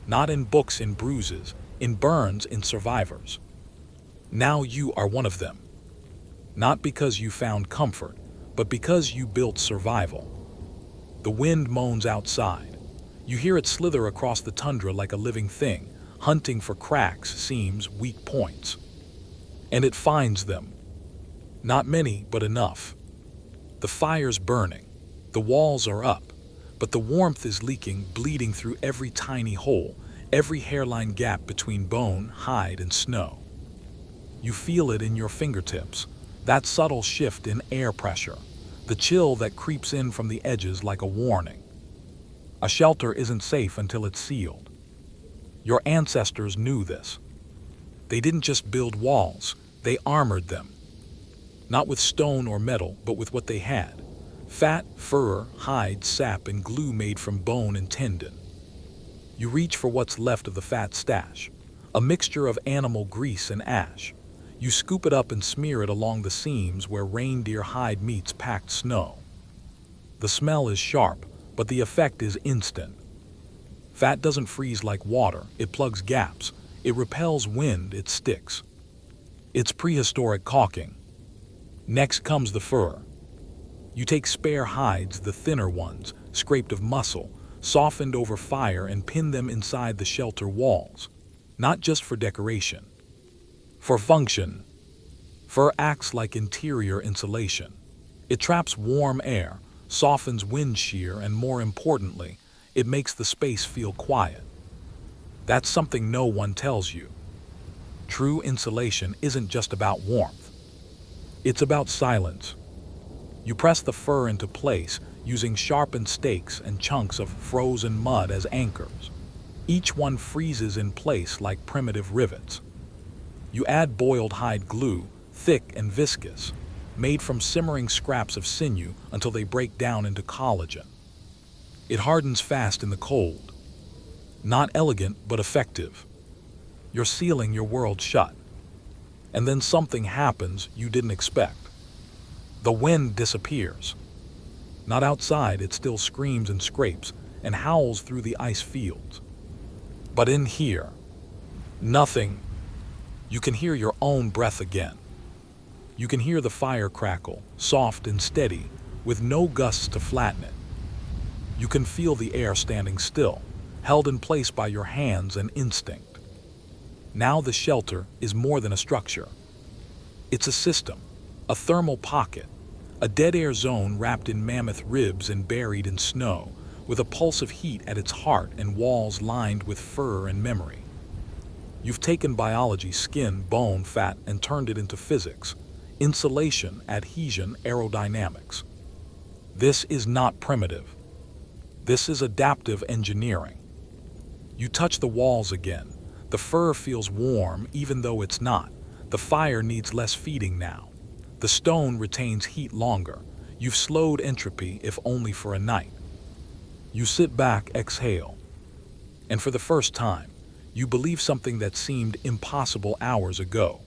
Not in books, in bruises, in burns, in survivors. Now you are one of them. Not because you found comfort, but because you built survival. The wind moans outside. You hear it slither across the tundra like a living thing, hunting for cracks, seams, weak points. And it finds them. Not many, but enough. The fire's burning. The walls are up. But the warmth is leaking, bleeding through every tiny hole, every hairline gap between bone, hide, and snow. You feel it in your fingertips, that subtle shift in air pressure, the chill that creeps in from the edges like a warning. A shelter isn't safe until it's sealed. Your ancestors knew this. They didn't just build walls, they armored them. Not with stone or metal, but with what they had. Fat, fur, hide, sap, and glue made from bone and tendon. You reach for what's left of the fat stash, a mixture of animal grease and ash. You scoop it up and smear it along the seams where reindeer hide meets packed snow. The smell is sharp, but the effect is instant. Fat doesn't freeze like water, it plugs gaps, it repels wind, it sticks. It's prehistoric caulking. Next comes the fur. You take spare hides, the thinner ones, scraped of muscle, softened over fire, and pin them inside the shelter walls. Not just for decoration. For function. Fur acts like interior insulation. It traps warm air, softens wind shear, and more importantly, It makes the space feel quiet. That's something no one tells you. True insulation isn't just about warmth. It's about silence. You press the fur into place using sharpened stakes and chunks of frozen mud as anchors. Each one freezes in place like primitive rivets. You add boiled hide glue, thick and viscous, made from simmering scraps of sinew until they break down into collagen. It hardens fast in the cold. Not elegant, but effective. You're sealing your world shut. And then something happens you didn't expect. The wind disappears. Not outside, it still screams and scrapes and howls through the ice fields. But in here, nothing. You can hear your own breath again. You can hear the fire crackle, soft and steady, with no gusts to flatten it. You can feel the air standing still, held in place by your hands and instinct. Now the shelter is more than a structure. It's a system, a thermal pocket, a dead air zone wrapped in mammoth ribs and buried in snow, with a pulse of heat at its heart and walls lined with fur and memory. You've taken biology, skin, bone, fat, and turned it into physics, insulation, adhesion, aerodynamics. This is not primitive. This is adaptive engineering. You touch the walls again. The fur feels warm even though it's not. The fire needs less feeding now. The stone retains heat longer. You've slowed entropy, if only for a night. You sit back, exhale. And for the first time, you believe something that seemed impossible hours ago.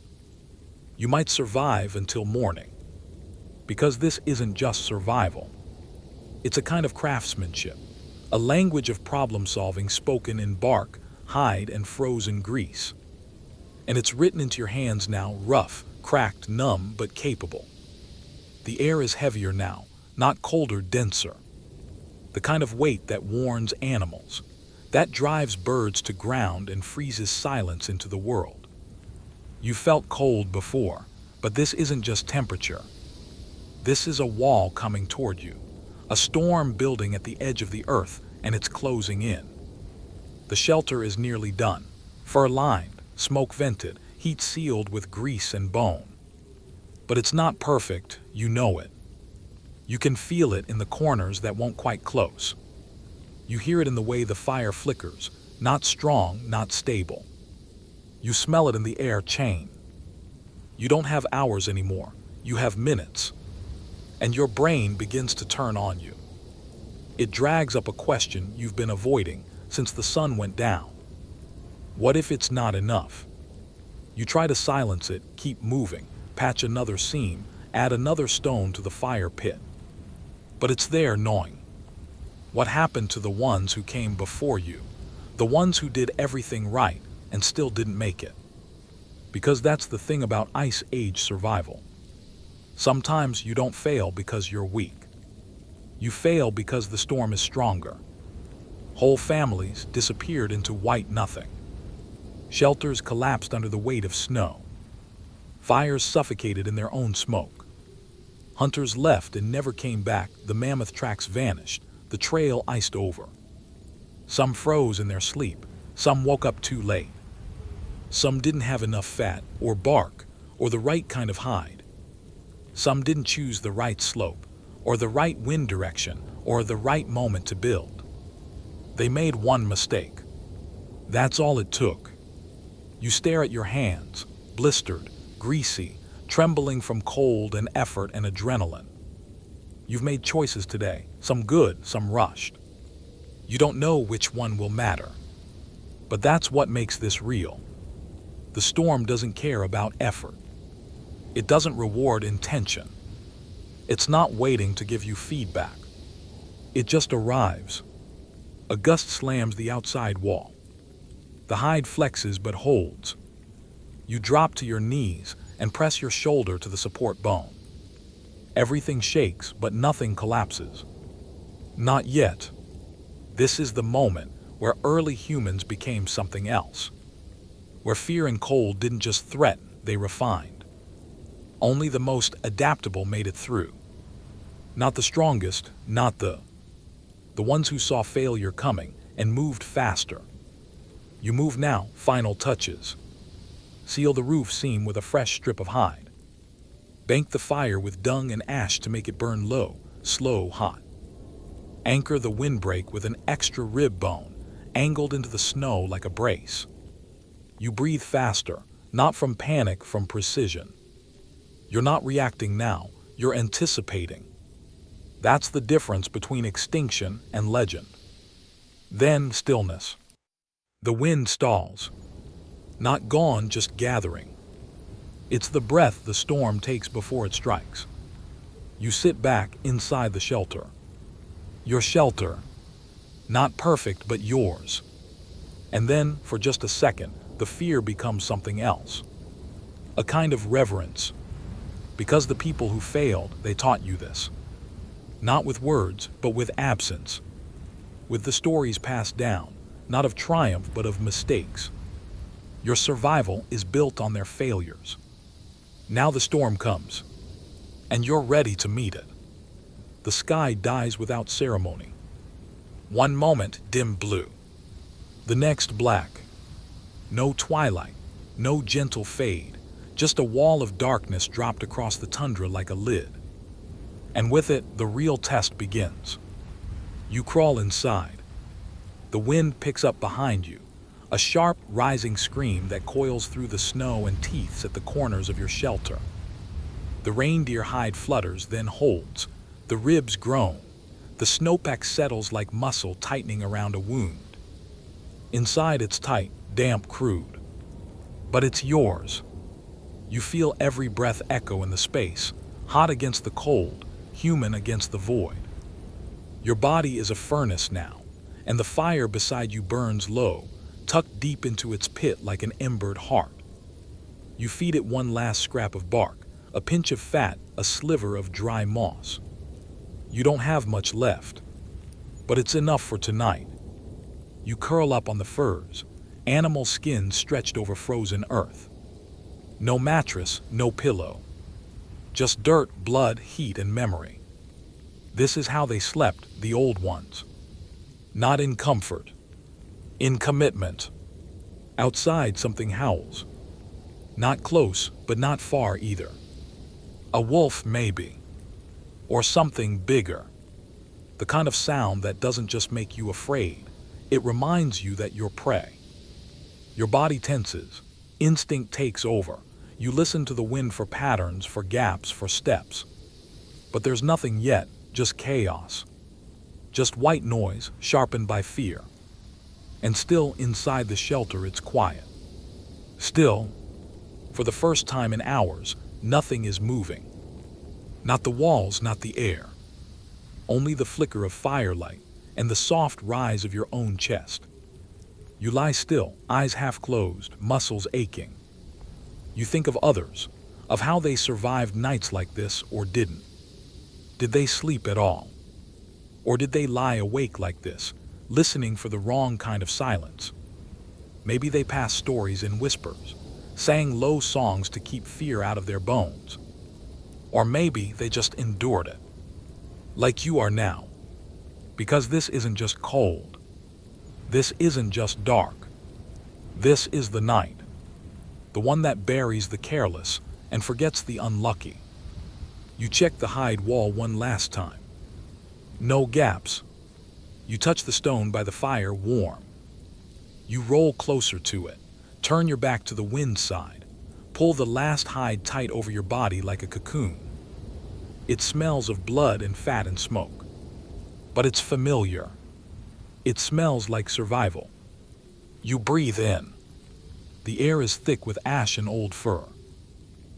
You might survive until morning. Because this isn't just survival. It's a kind of craftsmanship, a language of problem solving spoken in bark, hide, and frozen grease. And it's written into your hands now, rough, cracked, numb, but capable. The air is heavier now, not colder, denser. The kind of weight that warns animals, that drives birds to ground and freezes silence into the world. You felt cold before, but this isn't just temperature. This is a wall coming toward you, a storm building at the edge of the earth, and it's closing in. The shelter is nearly done, fur-lined, smoke-vented, heat-sealed with grease and bone. But it's not perfect, you know it. You can feel it in the corners that won't quite close. You hear it in the way the fire flickers, not strong, not stable. You smell it in the air chain. You don't have hours anymore, you have minutes. And your brain begins to turn on you. It drags up a question you've been avoiding since the sun went down. What if it's not enough? You try to silence it, keep moving, patch another seam, add another stone to the fire pit. But it's there gnawing. What happened to the ones who came before you? The ones who did everything right and still didn't make it? Because that's the thing about Ice Age survival. Sometimes you don't fail because you're weak. You fail because the storm is stronger. Whole families disappeared into white nothing. Shelters collapsed under the weight of snow. Fires suffocated in their own smoke. Hunters left and never came back. The mammoth tracks vanished, the trail iced over. Some froze in their sleep, some woke up too late. Some didn't have enough fat or bark or the right kind of hide. Some didn't choose the right slope or the right wind direction or the right moment to build. They made one mistake. That's all it took. You stare at your hands, blistered, greasy, trembling from cold and effort and adrenaline. You've made choices today, some good, some rushed. You don't know which one will matter. But that's what makes this real. The storm doesn't care about effort. It doesn't reward intention. It's not waiting to give you feedback. It just arrives. A gust slams the outside wall. The hide flexes but holds. You drop to your knees and press your shoulder to the support bone. Everything shakes, but nothing collapses. Not yet. This is the moment where early humans became something else. Where fear and cold didn't just threaten, they refined. Only the most adaptable made it through. Not the strongest, not the the ones who saw failure coming and moved faster. You move now, final touches. Seal the roof seam with a fresh strip of hide. Bank the fire with dung and ash to make it burn low, slow, hot. Anchor the windbreak with an extra rib bone, angled into the snow like a brace. You breathe faster, not from panic, from precision. You're not reacting now, you're anticipating. That's the difference between extinction and legend. Then stillness. The wind stalls. Not gone, just gathering. It's the breath the storm takes before it strikes. You sit back inside the shelter. Your shelter. Not perfect, but yours. And then, for just a second, the fear becomes something else. A kind of reverence. Because the people who failed, they taught you this. Not with words, but with absence. With the stories passed down, not of triumph, but of mistakes. Your survival is built on their failures. Now the storm comes, and you're ready to meet it. The sky dies without ceremony. One moment, dim blue. The next, black. No twilight, no gentle fade, just a wall of darkness dropped across the tundra like a lid. And with it, the real test begins. You crawl inside. The wind picks up behind you, a sharp, rising scream that coils through the snow and teeths at the corners of your shelter. The reindeer hide flutters, then holds. The ribs groan. The snowpack settles like muscle tightening around a wound. Inside it's tight, damp, crude. But it's yours. You feel every breath echo in the space, hot against the cold, human against the void. Your body is a furnace now, and the fire beside you burns low, tucked deep into its pit like an embered heart. You feed it one last scrap of bark, a pinch of fat, a sliver of dry moss. You don't have much left, but it's enough for tonight. You curl up on the furs, animal skin stretched over frozen earth. No mattress, no pillow. Just dirt, blood, heat, and memory. This is how they slept, the old ones. Not in comfort, in commitment. Outside something howls. Not close, but not far either. A wolf, maybe. Or something bigger. The kind of sound that doesn't just make you afraid. It reminds you that you're prey. Your body tenses. Instinct takes over. You listen to the wind for patterns, for gaps, for steps. But there's nothing yet, just chaos. Just white noise, sharpened by fear. And still, inside the shelter, it's quiet. Still, for the first time in hours, nothing is moving. Not the walls, not the air. Only the flicker of firelight and the soft rise of your own chest. You lie still, eyes half closed, muscles aching. You think of others, of how they survived nights like this or didn't. Did they sleep at all? Or did they lie awake like this, listening for the wrong kind of silence? Maybe they passed stories in whispers, sang low songs to keep fear out of their bones. Or maybe they just endured it, like you are now. Because this isn't just cold. This isn't just dark. This is the night. The one that buries the careless and forgets the unlucky. You check the hide wall one last time. No gaps. You touch the stone by the fire, warm. You roll closer to it, turn your back to the wind side, pull the last hide tight over your body like a cocoon. It smells of blood and fat and smoke. But it's familiar. It smells like survival. You breathe in. The air is thick with ash and old fur.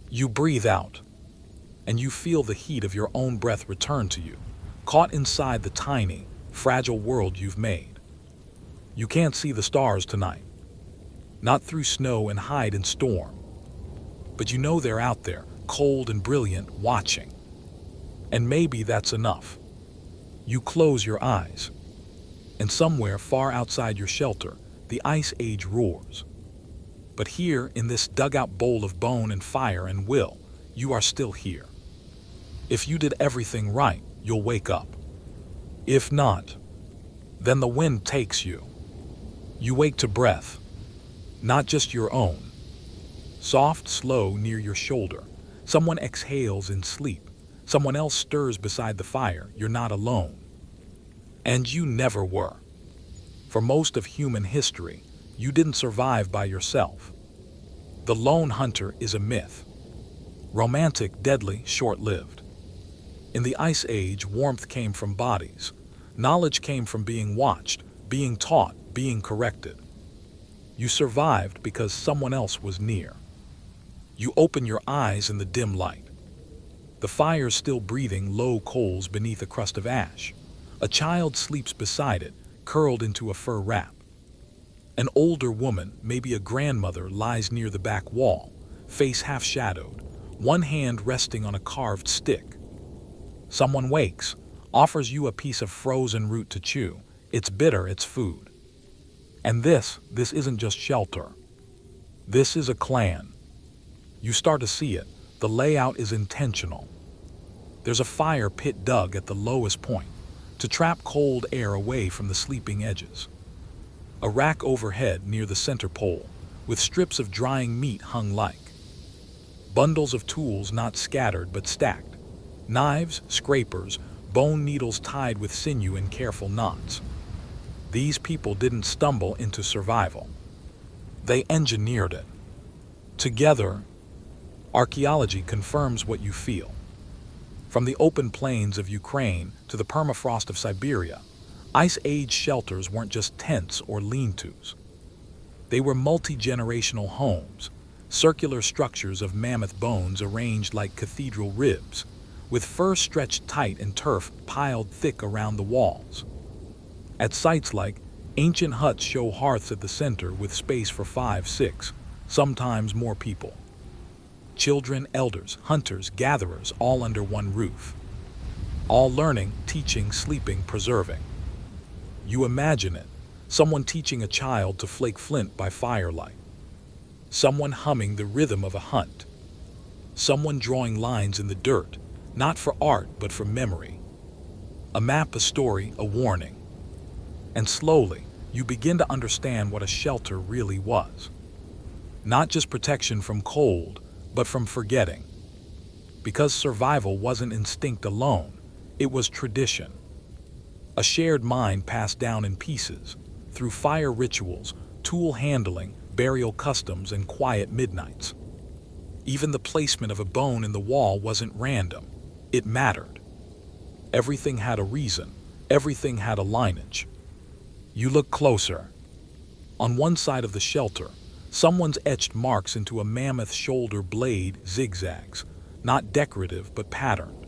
You breathe out, and you feel the heat of your own breath return to you, caught inside the tiny, fragile world you've made. You can't see the stars tonight, not through snow and hide and storm, but you know they're out there, cold and brilliant, watching. And maybe that's enough. You close your eyes, and somewhere far outside your shelter, the ice age roars. But here, in this dugout bowl of bone and fire and will, you are still here. If you did everything right, you'll wake up. If not, Then the wind takes you. You wake to breath, not just your own. Soft, slow, near your shoulder. Someone exhales in sleep. Someone else stirs beside the fire. You're not alone. And you never were. For most of human history, you didn't survive by yourself. The lone hunter is a myth. Romantic, deadly, short-lived. In the Ice Age, warmth came from bodies. Knowledge came from being watched, being taught, being corrected. You survived because someone else was near. You open your eyes in the dim light. The fire's still breathing low coals beneath a crust of ash. A child sleeps beside it, curled into a fur wrap. An older woman, maybe a grandmother, lies near the back wall, face half-shadowed, one hand resting on a carved stick. Someone wakes, offers you a piece of frozen root to chew. It's bitter, it's food. And this isn't just shelter. This is a clan. You start to see it. The layout is intentional. There's a fire pit dug at the lowest point to trap cold air away from the sleeping edges. A rack overhead near the center pole, with strips of drying meat hung like. Bundles of tools not scattered but stacked. Knives, scrapers, bone needles tied with sinew in careful knots. These people didn't stumble into survival. They engineered it. Together, archaeology confirms what you feel. From the open plains of Ukraine to the permafrost of Siberia, Ice Age shelters weren't just tents or lean-tos. They were multi-generational homes, circular structures of mammoth bones arranged like cathedral ribs, with fur stretched tight and turf piled thick around the walls. At sites like ancient huts show hearths at the center with space for 5, 6, sometimes more people. Children, elders, hunters, gatherers, all under one roof. All learning, teaching, sleeping, preserving. You imagine it, someone teaching a child to flake flint by firelight. Someone humming the rhythm of a hunt. Someone drawing lines in the dirt, not for art but for memory. A map, a story, a warning. And slowly, you begin to understand what a shelter really was. Not just protection from cold, but from forgetting. Because survival wasn't instinct alone, it was tradition. A shared mind passed down in pieces, through fire rituals, tool handling, burial customs, and quiet midnights. Even the placement of a bone in the wall wasn't random. It mattered. Everything had a reason. Everything had a lineage. You look closer. On one side of the shelter, someone's etched marks into a mammoth shoulder blade zigzags, not decorative but patterned.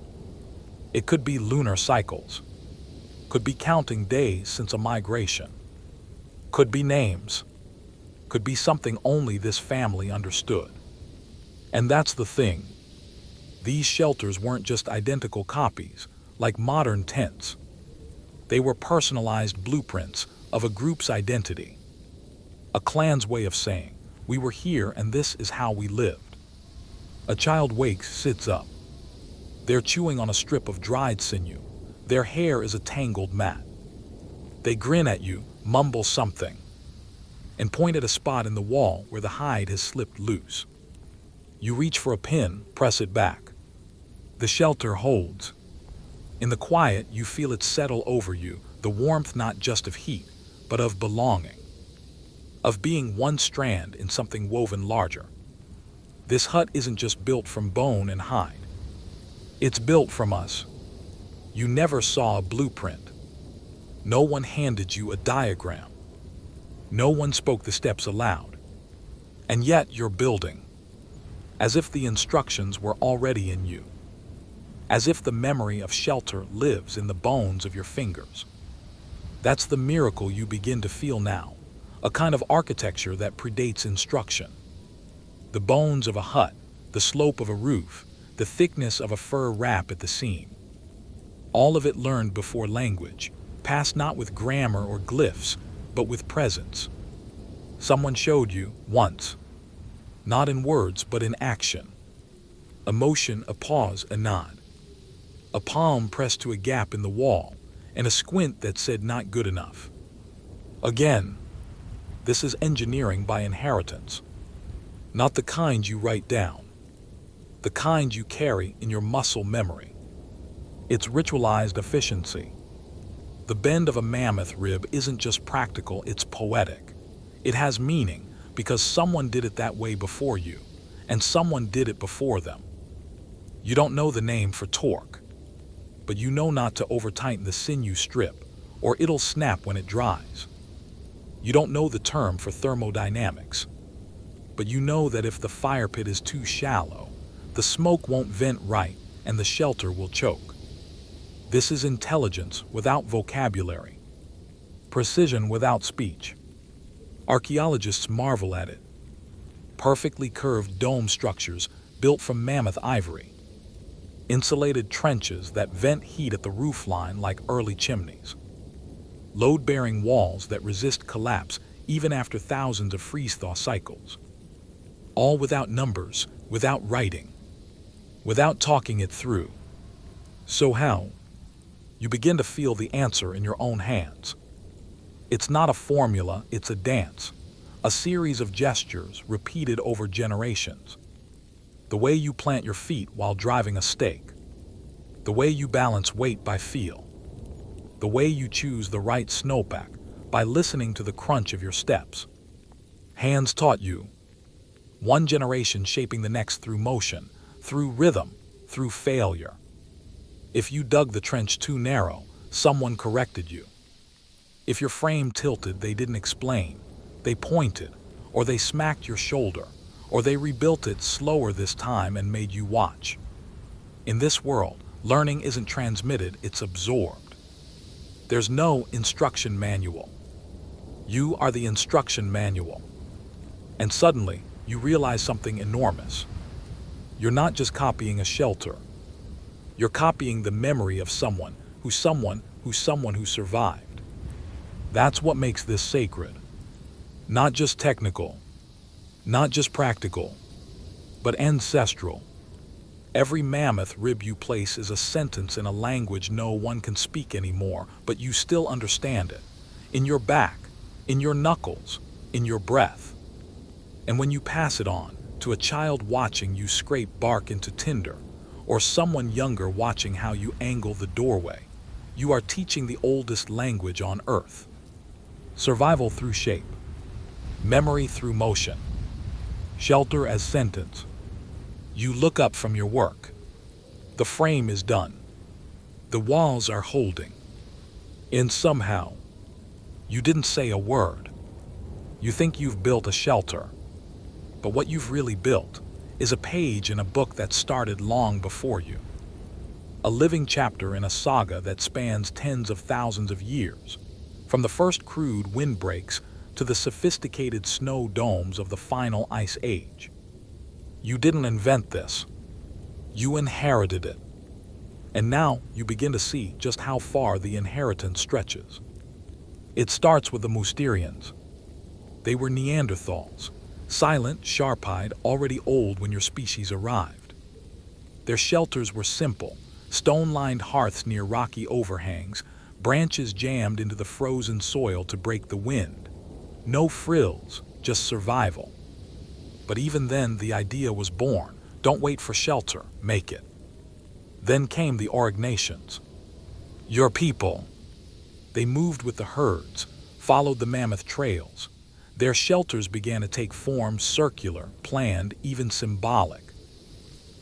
It could be lunar cycles. Could be counting days since a migration. Could be names. Could be something only this family understood. And that's the thing. These shelters weren't just identical copies, like modern tents. They were personalized blueprints of a group's identity. A clan's way of saying, we were here and this is how we lived. A child wakes, sits up. They're chewing on a strip of dried sinew. Their hair is a tangled mat. They grin at you, mumble something, and point at a spot in the wall where the hide has slipped loose. You reach for a pin, press it back. The shelter holds. In the quiet, you feel it settle over you, the warmth not just of heat, but of belonging. Of being one strand in something woven larger. This hut isn't just built from bone and hide. It's built from us. You never saw a blueprint. No one handed you a diagram. No one spoke the steps aloud. And yet you're building. As if the instructions were already in you. As if the memory of shelter lives in the bones of your fingers. That's the miracle you begin to feel now. A kind of architecture that predates instruction. The bones of a hut, the slope of a roof, the thickness of a fur wrap at the seam. All of it learned before language, passed not with grammar or glyphs, but with presence. Someone showed you, once. Not in words, but in action. A motion, a pause, a nod. A palm pressed to a gap in the wall, and a squint that said not good enough. Again, this is engineering by inheritance. Not the kind you write down, the kind you carry in your muscle memory. It's ritualized efficiency. The bend of a mammoth rib isn't just practical, it's poetic. It has meaning because someone did it that way before you, and someone did it before them. You don't know the name for torque, but you know not to over-tighten the sinew strip, or it'll snap when it dries. You don't know the term for thermodynamics, but you know that if the fire pit is too shallow, the smoke won't vent right and the shelter will choke. This is intelligence without vocabulary, precision without speech. Archaeologists marvel at it. Perfectly curved dome structures built from mammoth ivory. Insulated trenches that vent heat at the roofline like early chimneys. Load-bearing walls that resist collapse even after thousands of freeze-thaw cycles. All without numbers, without writing, without talking it through. So how? You begin to feel the answer in your own hands. It's not a formula, it's a dance, a series of gestures repeated over generations. The way you plant your feet while driving a stake, the way you balance weight by feel, the way you choose the right snowpack by listening to the crunch of your steps. Hands taught you, one generation shaping the next through motion, through rhythm, through failure. If you dug the trench too narrow, someone corrected you. If your frame tilted, they didn't explain. They pointed, or they smacked your shoulder, or they rebuilt it slower this time and made you watch. In this world, learning isn't transmitted, it's absorbed. There's no instruction manual. You are the instruction manual. And suddenly, you realize something enormous. You're not just copying a shelter. You're copying the memory of someone who survived. That's what makes this sacred. Not just technical, not just practical, but ancestral. Every mammoth rib you place is a sentence in a language no one can speak anymore, but you still understand it. In your back, in your knuckles, in your breath. And when you pass it on to a child watching you scrape bark into tinder, or someone younger watching how you angle the doorway, you are teaching the oldest language on Earth. Survival through shape, memory through motion, shelter as sentence. You look up from your work. The frame is done. The walls are holding. And somehow, you didn't say a word. You think you've built a shelter, but what you've really built is a page in a book that started long before you. A living chapter in a saga that spans tens of thousands of years, from the first crude windbreaks to the sophisticated snow domes of the final ice age. You didn't invent this. You inherited it. And now you begin to see just how far the inheritance stretches. It starts with the Mousterians. They were Neanderthals, silent, sharp-eyed, already old when your species arrived. Their shelters were simple, stone-lined hearths near rocky overhangs, branches jammed into the frozen soil to break the wind. No frills, just survival. But even then, the idea was born. Don't wait for shelter, make it. Then came the Aurignacians. Your people. They moved with the herds, followed the mammoth trails. Their shelters began to take form circular, planned, even symbolic.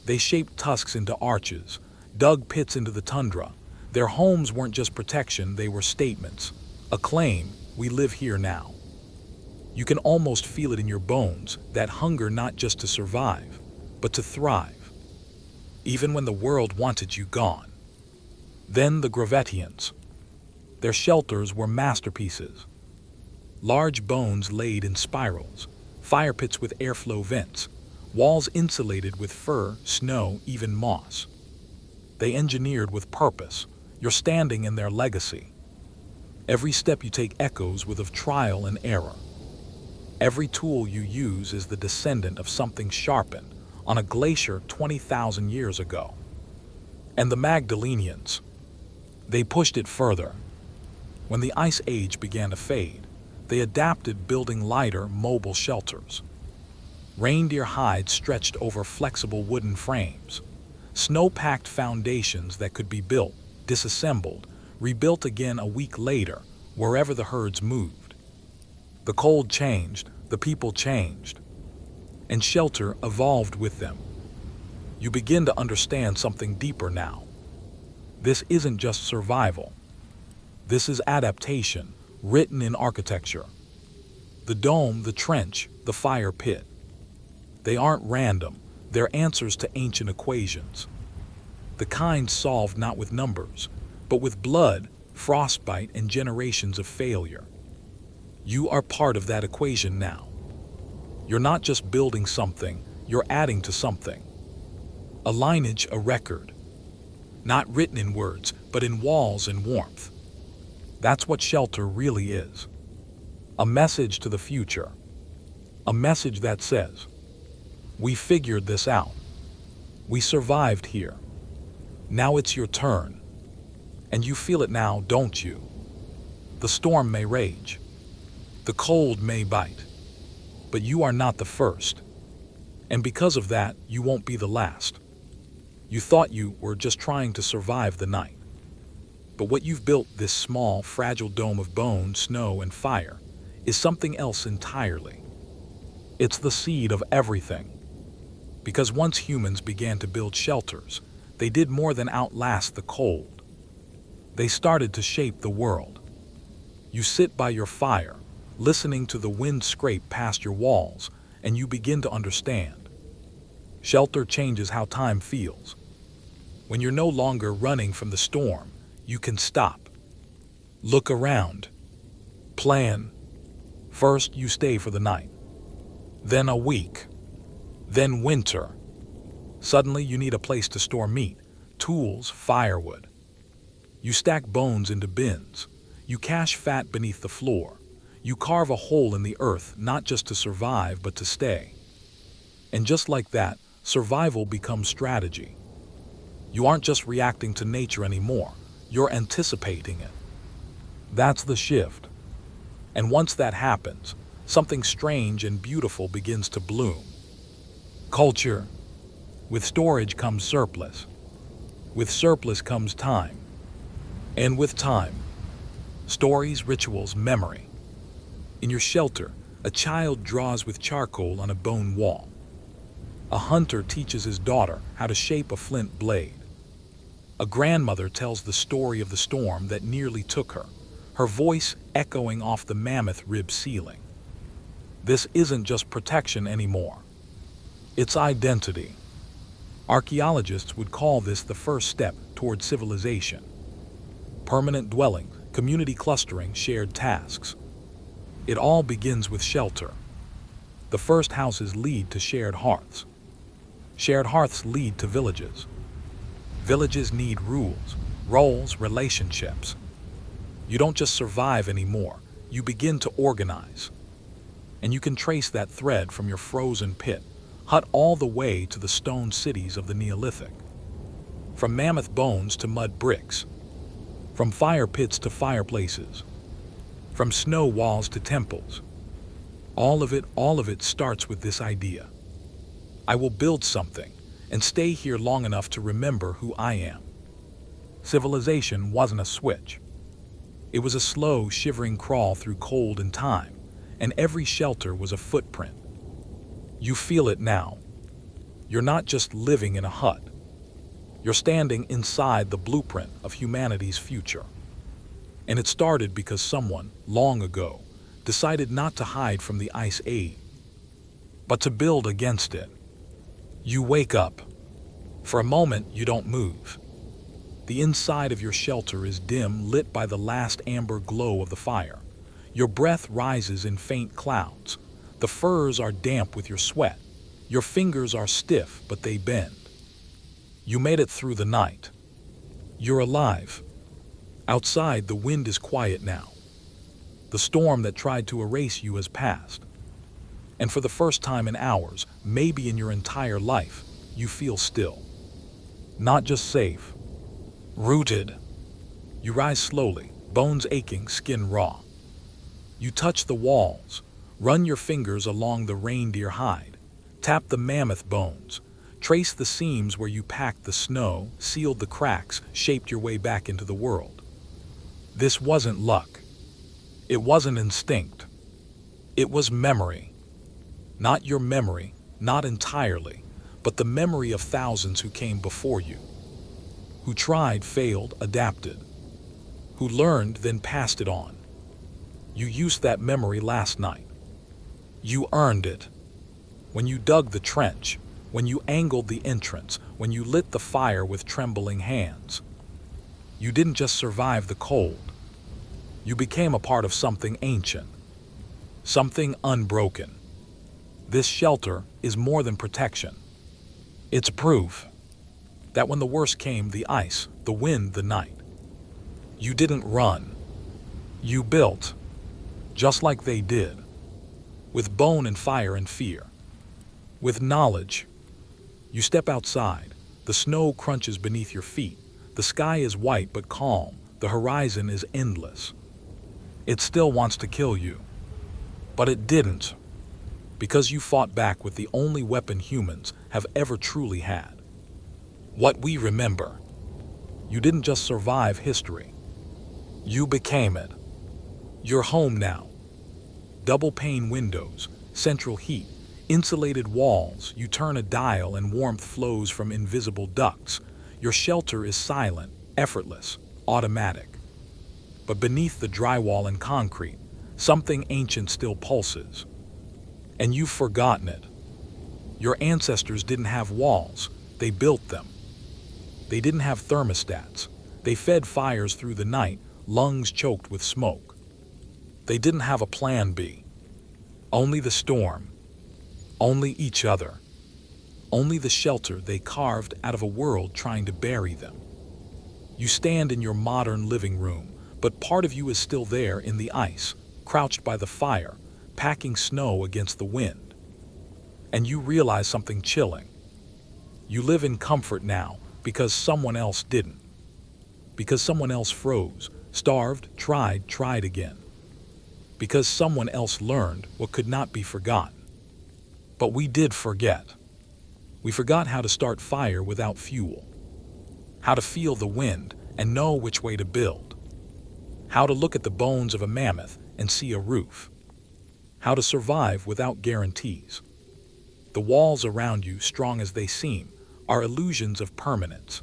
They shaped tusks into arches, dug pits into the tundra. Their homes weren't just protection, they were statements. A claim, we live here now. You can almost feel it in your bones, that hunger not just to survive, but to thrive. Even when the world wanted you gone. Then the Gravettians. Their shelters were masterpieces. Large bones laid in spirals, fire pits with airflow vents, walls insulated with fur, snow, even moss. They engineered with purpose. You're standing in their legacy. Every step you take echoes with of trial and error. Every tool you use is the descendant of something sharpened on a glacier 20,000 years ago. And the Magdalenians, they pushed it further. When the Ice Age began to fade, they adapted, building lighter, mobile shelters. Reindeer hides stretched over flexible wooden frames, snow-packed foundations that could be built, disassembled, rebuilt again a week later, wherever the herds moved. The cold changed, the people changed, and shelter evolved with them. You begin to understand something deeper now. This isn't just survival. This is adaptation, written in architecture. The dome, the trench, the fire pit. They aren't random, they're answers to ancient equations. The kind solved not with numbers, but with blood, frostbite, and generations of failure. You are part of that equation now. You're not just building something, you're adding to something. A lineage, a record. Not written in words, but in walls and warmth. That's what shelter really is. A message to the future. A message that says, we figured this out. We survived here. Now it's your turn. And you feel it now, don't you? The storm may rage. The cold may bite. But you are not the first. And because of that, you won't be the last. You thought you were just trying to survive the night. But what you've built, this small, fragile dome of bone, snow, and fire, is something else entirely. It's the seed of everything. Because once humans began to build shelters, they did more than outlast the cold. They started to shape the world. You sit by your fire, listening to the wind scrape past your walls, and you begin to understand. Shelter changes how time feels. When you're no longer running from the storm, you can stop. Look around. Plan. First, you stay for the night. Then a week. Then winter. Suddenly, you need a place to store meat, tools, firewood. You stack bones into bins. You cache fat beneath the floor. You carve a hole in the earth, not just to survive, but to stay. And just like that, survival becomes strategy. You aren't just reacting to nature anymore. You're anticipating it. That's the shift. And once that happens, something strange and beautiful begins to bloom. Culture. With storage comes surplus. With surplus comes time. And with time, stories, rituals, memory. In your shelter, a child draws with charcoal on a bone wall. A hunter teaches his daughter how to shape a flint blade. A grandmother tells the story of the storm that nearly took her, her voice echoing off the mammoth rib ceiling. This isn't just protection anymore. It's identity. Archaeologists would call this the first step toward civilization. Permanent dwellings, community clustering, shared tasks. It all begins with shelter. The first houses lead to shared hearths. Shared hearths lead to villages. Villages need rules, roles, relationships. You don't just survive anymore, you begin to organize. And you can trace that thread from your frozen pit, hut, all the way to the stone cities of the Neolithic. From mammoth bones to mud bricks. From fire pits to fireplaces. From snow walls to temples. All of it starts with this idea. I will build something and stay here long enough to remember who I am. Civilization wasn't a switch. It was a slow, shivering crawl through cold and time, and every shelter was a footprint. You feel it now. You're not just living in a hut. You're standing inside the blueprint of humanity's future. And it started because someone, long ago, decided not to hide from the Ice Age, but to build against it. You wake up. For a moment, you don't move. The inside of your shelter is dim, lit by the last amber glow of the fire. Your breath rises in faint clouds. The furs are damp with your sweat. Your fingers are stiff, but they bend. You made it through the night. You're alive. Outside, the wind is quiet now. The storm that tried to erase you has passed. And for the first time in hours, maybe in your entire life, you feel still. Not just safe. Rooted. You rise slowly, bones aching, skin raw. You touch the walls, run your fingers along the reindeer hide, tap the mammoth bones, trace the seams where you packed the snow, sealed the cracks, shaped your way back into the world. This wasn't luck. It wasn't instinct. It was memory. Not your memory, not entirely, but the memory of thousands who came before you, who tried, failed, adapted, who learned, then passed it on. You used that memory last night. You earned it. When you dug the trench, when you angled the entrance, when you lit the fire with trembling hands. You didn't just survive the cold. You became a part of something ancient, something unbroken. This shelter is more than protection. It's proof that when the worst came, the ice, the wind, the night, you didn't run. You built, just like they did, with bone and fire and fear, with knowledge. You step outside, the snow crunches beneath your feet, the sky is white but calm, the horizon is endless. It still wants to kill you, but it didn't, because you fought back with the only weapon humans have ever truly had. What we remember. You didn't just survive history. You became it. You're home now. Double-pane windows, central heat, insulated walls. You turn a dial and warmth flows from invisible ducts. Your shelter is silent, effortless, automatic. But beneath the drywall and concrete, something ancient still pulses. And you've forgotten it. Your ancestors didn't have walls. They built them. They didn't have thermostats. They fed fires through the night, lungs choked with smoke. They didn't have a plan B. Only the storm. Only each other. Only the shelter they carved out of a world trying to bury them. You stand in your modern living room, but part of you is still there in the ice, crouched by the fire, packing snow against the wind. And you realize something chilling. You live in comfort now because someone else didn't. Because someone else froze, starved, tried again. Because someone else learned what could not be forgotten. But we did forget. We forgot how to start fire without fuel. How to feel the wind and know which way to build. How to look at the bones of a mammoth and see a roof. How to survive without guarantees. The walls around you, strong as they seem, are illusions of permanence.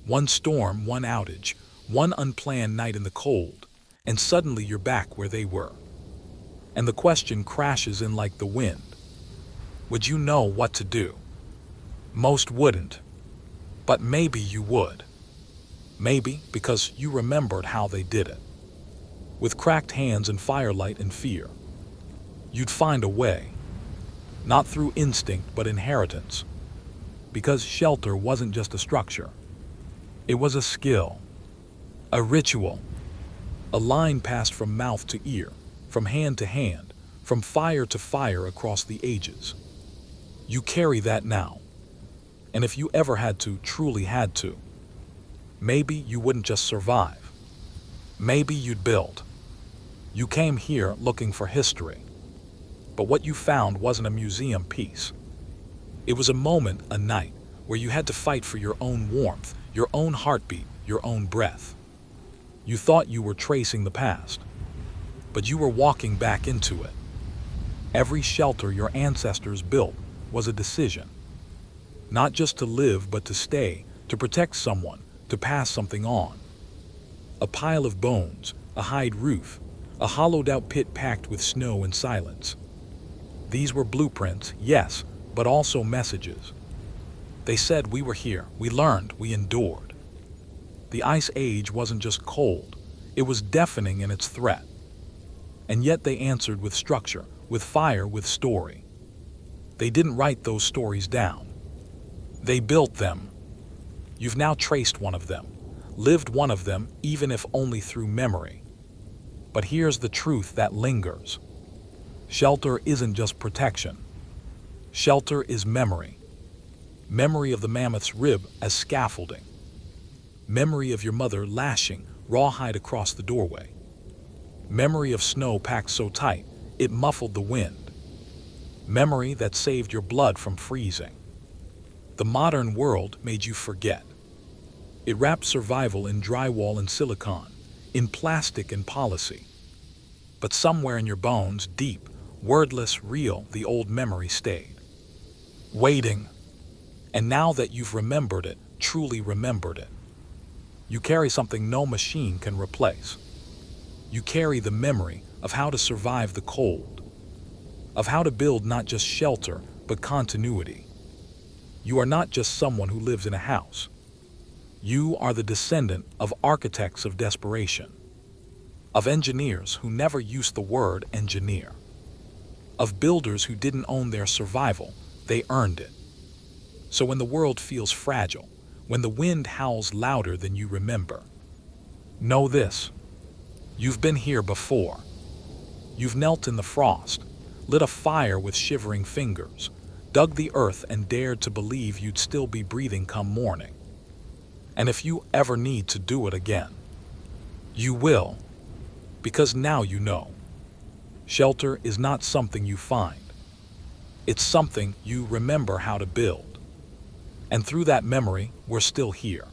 One storm, one outage, one unplanned night in the cold, and suddenly you're back where they were. And the question crashes in like the wind. Would you know what to do? Most wouldn't. But maybe you would. Maybe because you remembered how they did it. With cracked hands and firelight and fear. You'd find a way. Not through instinct, but inheritance. Because shelter wasn't just a structure. It was a skill. A ritual. A line passed from mouth to ear, from hand to hand, from fire to fire across the ages. You carry that now. And if you ever had to, truly had to, maybe you wouldn't just survive. Maybe you'd build. You came here looking for history. But what you found wasn't a museum piece. It was a moment, a night, where you had to fight for your own warmth, your own heartbeat, your own breath. You thought you were tracing the past, but you were walking back into it. Every shelter your ancestors built was a decision. Not just to live, but to stay, to protect someone, to pass something on. A pile of bones, a hide roof, a hollowed-out pit packed with snow and silence. These were blueprints, yes, but also messages. They said we were here, we learned, we endured. The Ice Age wasn't just cold, it was deafening in its threat. And yet they answered with structure, with fire, with story. They didn't write those stories down. They built them. You've now traced one of them, lived one of them, even if only through memory. But here's the truth that lingers. Shelter isn't just protection. Shelter is memory. Memory of the mammoth's rib as scaffolding. Memory of your mother lashing, rawhide across the doorway. Memory of snow packed so tight, it muffled the wind. Memory that saved your blood from freezing. The modern world made you forget. It wrapped survival in drywall and silicone, in plastic and policy. But somewhere in your bones, deep, wordless, real, the old memory stayed. Waiting. And now that you've remembered it, truly remembered it, you carry something no machine can replace. You carry the memory of how to survive the cold, of how to build not just shelter, but continuity. You are not just someone who lives in a house. You are the descendant of architects of desperation, of engineers who never used the word engineer, of builders who didn't own their survival, they earned it. So when the world feels fragile, when the wind howls louder than you remember, know this: you've been here before. You've knelt in the frost, lit a fire with shivering fingers, dug the earth and dared to believe you'd still be breathing come morning. And if you ever need to do it again, you will, because now you know. Shelter is not something you find. It's something you remember how to build. And through that memory, we're still here.